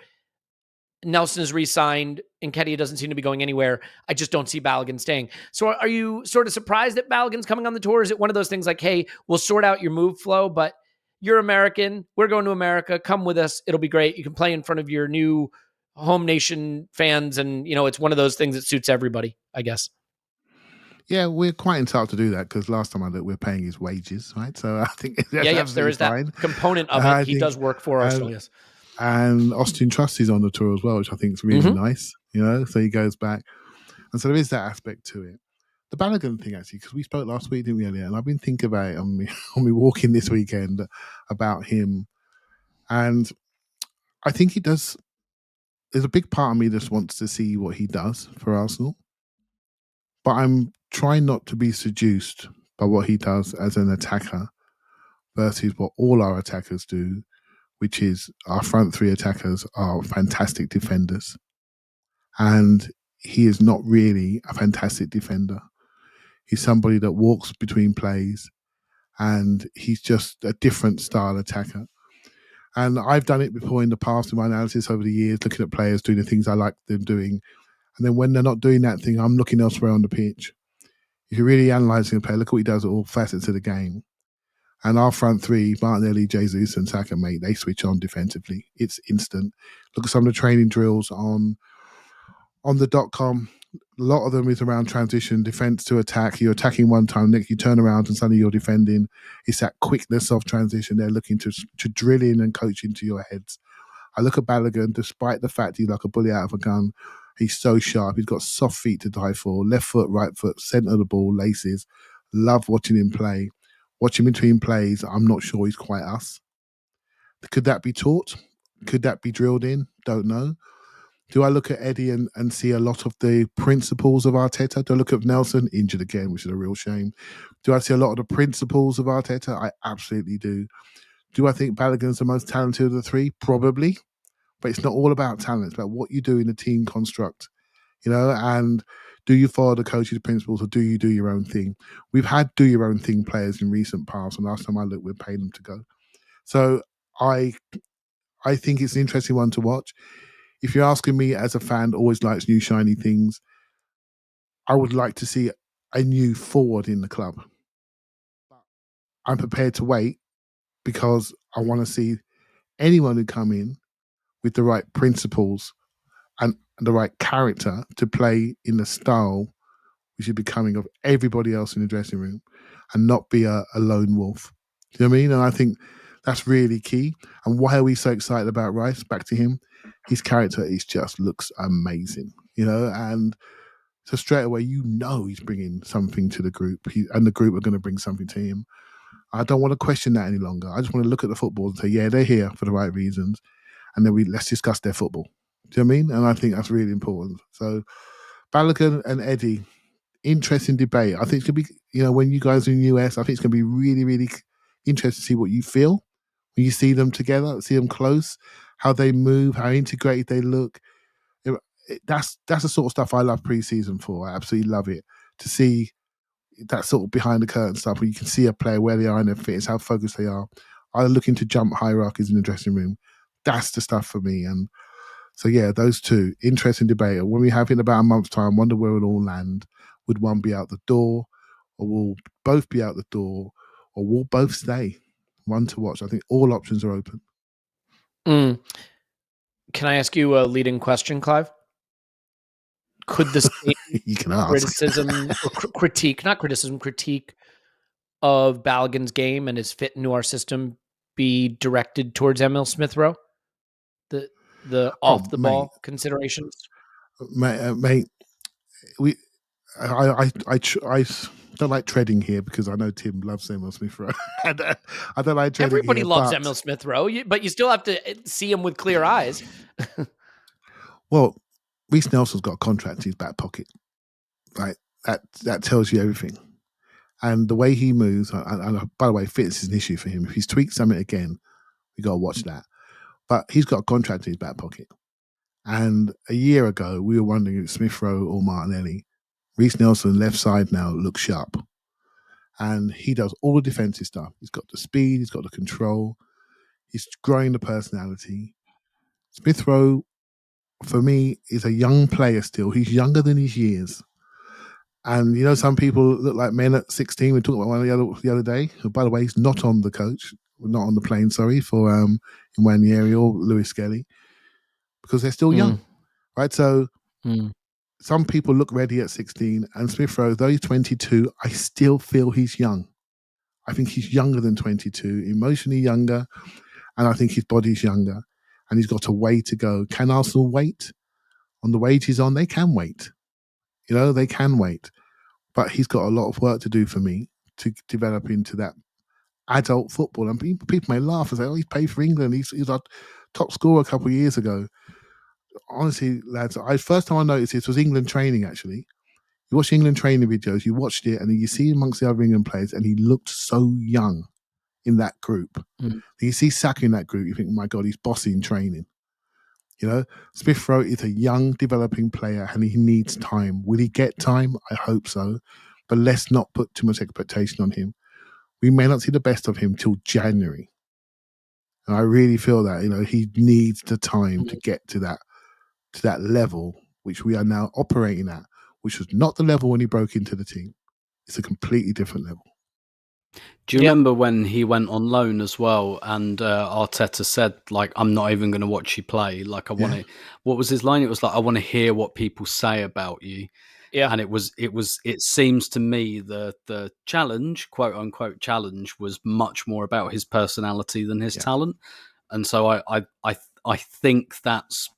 Nelson is re-signed. Nketiah doesn't seem to be going anywhere. I just don't see Balogun staying. So are you sort of surprised that Balogun's coming on the tour? Is it one of those things like, hey, we'll sort out your move flow, but you're American. We're going to America. Come with us. It'll be great. You can play in front of your new home nation fans, and it's one of those things that suits everybody, I guess. Yeah, we're quite entitled to do that because last time I looked, we're paying his wages, right? So I think that's there is fine. That component of it. He does work for Arsenal, yes. And Austin Trusty's on the tour as well, which I think is really nice, so he goes back. And so there is that aspect to it. The Balogun thing, actually, because we spoke last week, didn't we, Elliot? And I've been thinking about it on me walking this weekend about him. And I think he does. There's a big part of me that just wants to see what he does for Arsenal. But I'm trying not to be seduced by what he does as an attacker versus what all our attackers do, which is our front three attackers are fantastic defenders. And he is not really a fantastic defender. He's somebody that walks between plays, and he's just a different style attacker. And I've done it before in the past in my analysis over the years, looking at players doing the things I like them doing. And then when they're not doing that thing, I'm looking elsewhere on the pitch. If you're really analysing a player, look at what he does at all facets of the game. And our front three, Martinelli, Jesus, and Saka, mate, they switch on defensively. It's instant. Look at some of the training drills on the .com. A lot of them is around transition, defense to attack. You're attacking one time, next you turn around and suddenly you're defending. It's that quickness of transition they're looking to drill in and coach into your heads. I look at Balogun, despite the fact he's like a bullet out of a gun, he's so sharp. He's got soft feet to die for, left foot, right foot, centre of the ball, laces. Love watching him play. Watching between plays, I'm not sure he's quite us. Could that be taught? Could that be drilled in? Don't know. Do I look at Eddie and see a lot of the principles of Arteta? Do I look at Nelson, injured again, which is a real shame? Do I see a lot of the principles of Arteta? I absolutely do. Do I think Balogun's the most talented of the three? Probably. But it's not all about talent. It's about what you do in the team construct, and do you follow the coach's principles or do you do your own thing? We've had do your own thing players in recent past, and last time I looked, we're paying them to go. So I think it's an interesting one to watch. If you're asking me as a fan that always likes new shiny things, I would like to see a new forward in the club. I'm prepared to wait because I want to see anyone who come in with the right principles and the right character to play in the style which is becoming of everybody else in the dressing room and not be a lone wolf. Do you know what I mean? And I think that's really key. And why are we so excited about Rice? Back to him. His character just looks amazing, and so straight away, he's bringing something to the group, and the group are going to bring something to him. I don't want to question that any longer. I just want to look at the football and say, yeah, they're here for the right reasons, and then let's discuss their football. Do you know what I mean? And I think that's really important. So Balogun and Eddie, interesting debate. I think it's going to be, when you guys are in the US, I think it's going to be really, really interesting to see what you feel when you see them together, see them close, how they move, how integrated they look. That's the sort of stuff I love pre-season for. I absolutely love it. To see that sort of behind the curtain stuff where you can see a player where they are in their fitness, how focused they are looking to jump hierarchies in the dressing room. That's the stuff for me. And so, yeah, those two, interesting debate. When we have in about a month's time, wonder where it'll all land. Would one be out the door, or will both be out the door, or will both stay? One to watch. I think all options are open. Can I ask you a leading question, Clive? Could the you can ask. critique of Balogun's game and his fit into our system be directed towards Emil Smith-Rowe? The off the ball considerations, mate. I don't like treading here because I know Tim loves Emil Smith-Rowe. I don't like treading. Everybody loves Emil Smith-Rowe, but you still have to see him with clear eyes. Well, Reece Nelson's got a contract in his back pocket, right? That tells you everything. And the way he moves, and by the way, fitness is an issue for him. If he's tweaked something again, we got to watch that. But he's got a contract in his back pocket. And a year ago, we were wondering if Smith-Rowe or Martinelli. Reece Nelson, left side now, looks sharp. And he does all the defensive stuff. He's got the speed, he's got the control, he's growing the personality. Smith-Rowe, for me, is a young player still. He's younger than his years. And, some people look like men at 16. We talked about one the other day, who, by the way, he's not on the plane, for Nwaneri or Lewis Skelly. because they're still young, right? So some people look ready at 16, and Smith Rowe, though he's 22, I still feel he's young. I think he's younger than 22, emotionally younger, and I think his body's younger, and he's got a way to go. Can Arsenal wait? On the wage he's on, they can wait. They can wait. But he's got a lot of work to do for me to develop into that adult football. And people may laugh and say, oh, he's played for England. He's our top scorer a couple of years ago. Honestly, lads, first time I noticed this was England training, actually. You watch England training videos, you watched it, and then you see amongst the other England players, and he looked so young in that group. You see Saka in that group, you think, my God, he's bossy in training. Smith Rowe is a young, developing player, and he needs time. Will he get time? I hope so. But let's not put too much expectation on him. We may not see the best of him till January. And I really feel that, he needs the time to get to that level, which we are now operating at, which was not the level when he broke into the team. It's a completely different level. Do you remember when he went on loan as well, and Arteta said, like, I'm not even going to watch you play. Like, I want to. What was his line? It was like, I want to hear what people say about you. Yeah, and it seems to me the challenge, quote unquote challenge, was much more about his personality than his talent, and so I think that's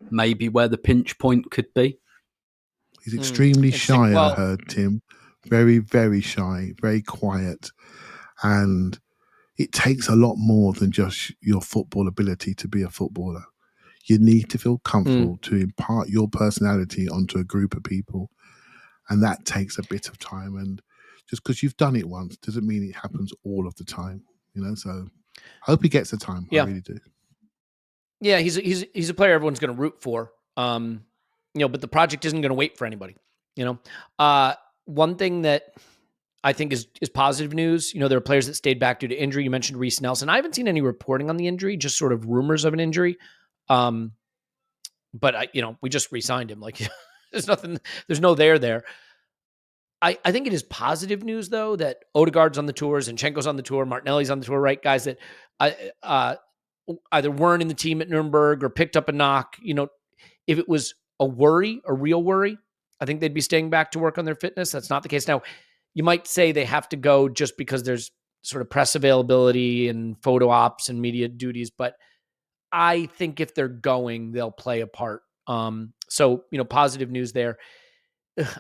maybe where the pinch point could be. He's extremely shy. I heard, Tim, very, very shy, very quiet. And it takes a lot more than just your football ability to be a footballer. You need to feel comfortable to impart your personality onto a group of people. And that takes a bit of time. And just because you've done it once doesn't mean it happens all of the time. So I hope he gets the time. I really do. Yeah, he's a player everyone's going to root for. But the project isn't going to wait for anybody. One thing that I think is positive news. There are players that stayed back due to injury. You mentioned Reece Nelson. I haven't seen any reporting on the injury, just sort of rumors of an injury. But we just re-signed him. Like there's nothing, there's no there. I think it is positive news though that Odegaard's on the tour, Zinchenko's on the tour, Martinelli's on the tour, right? Guys that either weren't in the team at Nuremberg or picked up a knock. If it was a real worry, I think they'd be staying back to work on their fitness. That's not the case now. You might say they have to go just because there's sort of press availability and photo ops and media duties, but I think if they're going, they'll play a part. So positive news there.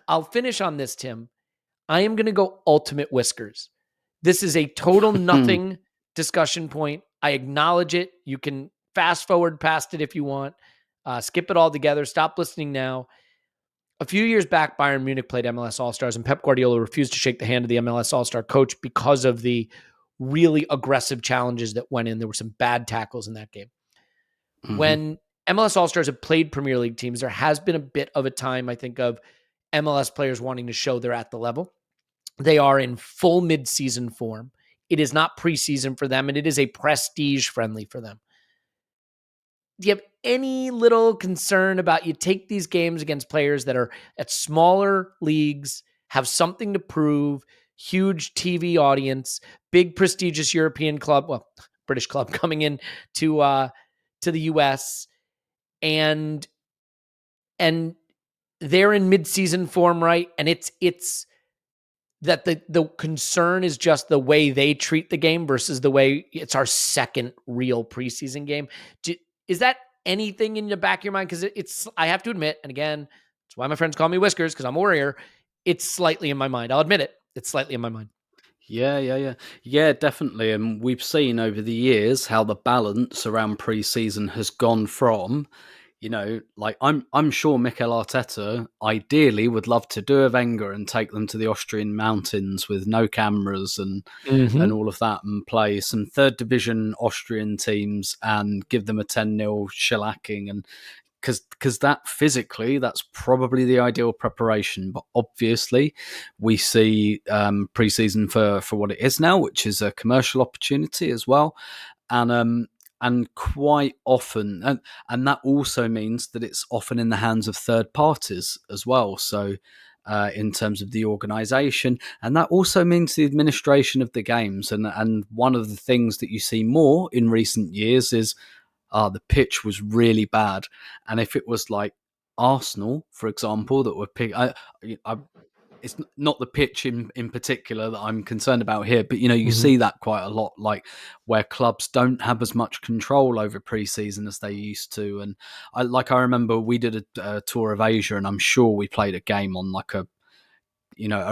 I'll finish on this, Tim. I am going to go ultimate whiskers. This is a total nothing discussion point. I acknowledge it. You can fast forward past it if you want. Skip it all together. Stop listening now. A few years back, Bayern Munich played MLS All-Stars, and Pep Guardiola refused to shake the hand of the MLS All-Star coach because of the really aggressive challenges that went in. There were some bad tackles in that game. When MLS All-Stars have played Premier League teams, there has been a bit of a time, I think, of MLS players wanting to show they're at the level. They are in full mid-season form. It is not preseason for them, and it is a prestige-friendly for them. Do you have any little concern about you take these games against players that are at smaller leagues, have something to prove, huge TV audience, big prestigious European club, well, British club coming in to the US, and they're in mid-season form, right? And it's that the concern is just the way they treat the game versus the way it's our second real preseason game. Is that anything in the back of your mind? Because it's, I have to admit, and again, that's why my friends call me Whiskers, because I'm a warrior. It's slightly in my mind. I'll admit it. It's slightly in my mind. Yeah, definitely. And we've seen over the years how the balance around pre-season has gone from, like I'm sure Mikel Arteta ideally would love to do a Wenger and take them to the Austrian mountains with no cameras and all of that, and play some third division Austrian teams and give them a 10-0 shellacking, and because that physically, that's probably the ideal preparation. But obviously, we see pre-season for what it is now, which is a commercial opportunity as well, and quite often, and that also means that it's often in the hands of third parties as well. So in terms of the organisation, and that also means the administration of the games. And one of the things that you see more in recent years is the pitch was really bad. And if it was like Arsenal, for example, that were it's not the pitch in particular that I'm concerned about here, but you see that quite a lot, like where clubs don't have as much control over pre-season as they used to. And I remember we did a tour of Asia, and I'm sure we played a game on like a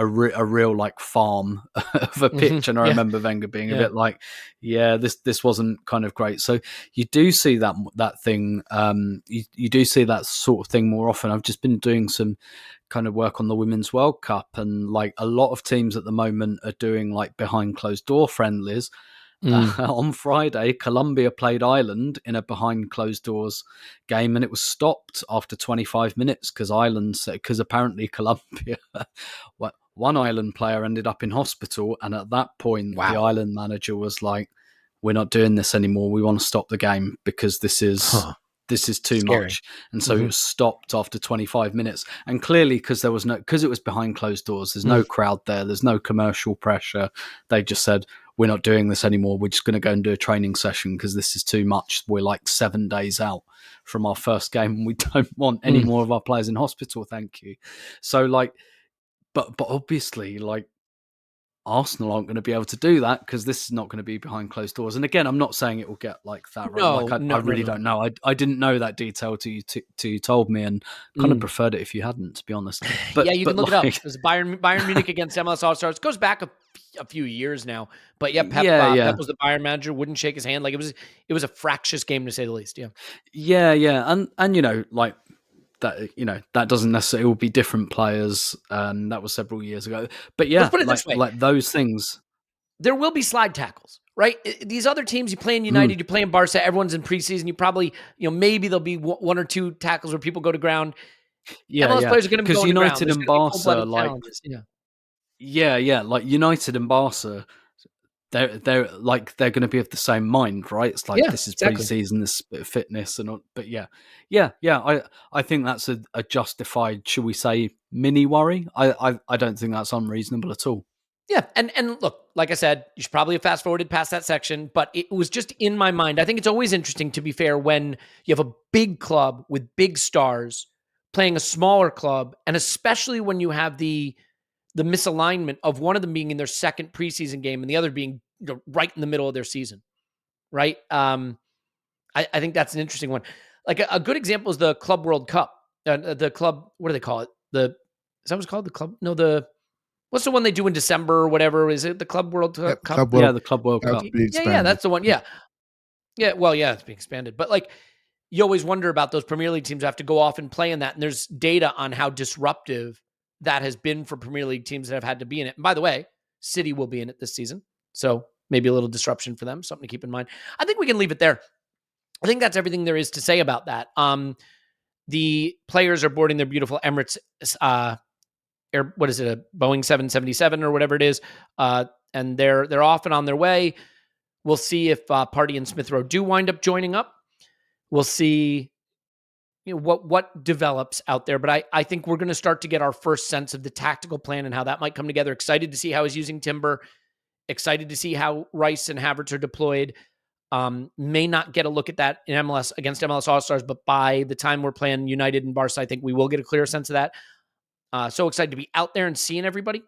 real like farm of a pitch. And I remember Wenger being a bit like, this wasn't kind of great. So you do see that thing. You do see that sort of thing more often. I've just been doing some kind of work on the Women's World Cup, and like a lot of teams at the moment are doing like behind closed door friendlies. On Friday, Colombia played Ireland in a behind closed doors game, and it was stopped after 25 minutes because apparently Colombia, one Ireland player ended up in hospital, and at that point, the Ireland manager was like, "We're not doing this anymore. We want to stop the game because this is." This is too much. And so it was stopped after 25 minutes. And clearly, because it was behind closed doors, there's no crowd there, there's no commercial pressure. They just said, we're not doing this anymore. We're just going to go and do a training session because this is too much. We're like 7 days out from our first game, and we don't want any more of our players in hospital. Thank you. So like, but obviously, like, Arsenal aren't going to be able to do that because this is not going to be behind closed doors. And again, I'm not saying it will get like that. Right? I really don't know. I didn't know that detail till you told me, and kind of preferred it if you hadn't, to be honest. But you can look it up. It was Bayern Munich against MLS All-Stars. It goes back a few years now. But Pep was the Bayern manager. Wouldn't shake his hand. Like it was a fractious game to say the least. And like. That doesn't necessarily all be different players. That was several years ago. But let's put it this way. Like those things. There will be slide tackles, right? These other teams, you play in United, you play in Barca, everyone's in preseason. You probably, maybe there'll be one or two tackles where people go to ground. MLS players are going to be going United to ground. And Barca, like, like United and Barca, they're going to be of the same mind, right? It's like this is pre-season, this bit of fitness, and but I think that's a justified, should we say, mini worry. I don't think that's unreasonable at all. Yeah, and look, like I said, you should probably have fast forwarded past that section, but it was just in my mind. I think it's always interesting, to be fair, when you have a big club with big stars playing a smaller club, and especially when you have the misalignment of one of them being in their second preseason game and the other being right in the middle of their season, right? I think that's an interesting one. Like a good example is the Club World Cup. The club, what do they call it? Is that what's called? The club? No, what's the one they do in December or whatever? Is it the Club World Cup? The Club World Cup. Yeah, that's the one. Yeah. Well, it's being expanded. But like, you always wonder about those Premier League teams who have to go off and play in that. And there's data on how disruptive that has been for Premier League teams that have had to be in it. And by the way, City will be in it this season. So maybe a little disruption for them, something to keep in mind. I think we can leave it there. I think that's everything there is to say about that. The players are boarding their beautiful Emirates, what is it, a Boeing 777 or whatever it is, and they're off and on their way. We'll see if Partey and Smith Rowe do wind up joining up. We'll see what develops out there, but I think we're going to start to get our first sense of the tactical plan and how that might come together. Excited to see how he's using Timber. Excited to see how Rice and Havertz are deployed. May not get a look at that in MLS against MLS All-Stars, but by the time we're playing United and Barca, I think we will get a clear sense of that. So excited to be out there and seeing everybody.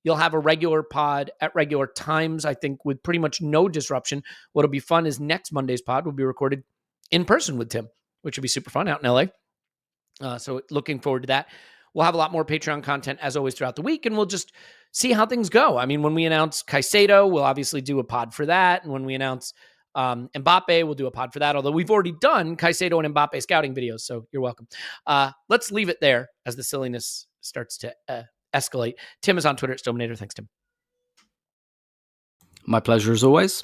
You'll have a regular pod at regular times, I think, with pretty much no disruption. What'll be fun is next Monday's pod will be recorded in person with Tim, which will be super fun out in LA. So looking forward to that. We'll have a lot more Patreon content as always throughout the week, and we'll just see how things go. I mean, when we announce Caicedo, we'll obviously do a pod for that. And when we announce Mbappe, we'll do a pod for that, although we've already done Caicedo and Mbappe scouting videos, so you're welcome. Let's leave it there as the silliness starts to escalate. Tim is on Twitter at Stominator. Thanks, Tim. My pleasure as always.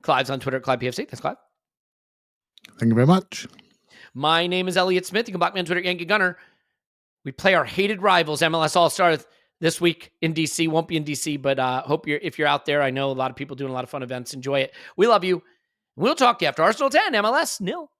Clive's on Twitter at ClivePFC. Thanks, Clive. Thank you very much. My name is Elliot Smith. You can block me on Twitter at Yankee Gunner. We play our hated rivals, MLS All-Stars, this week in DC. Won't be in DC, but if you're out there, I know a lot of people doing a lot of fun events. Enjoy it. We love you. We'll talk to you after Arsenal 10, MLS 0.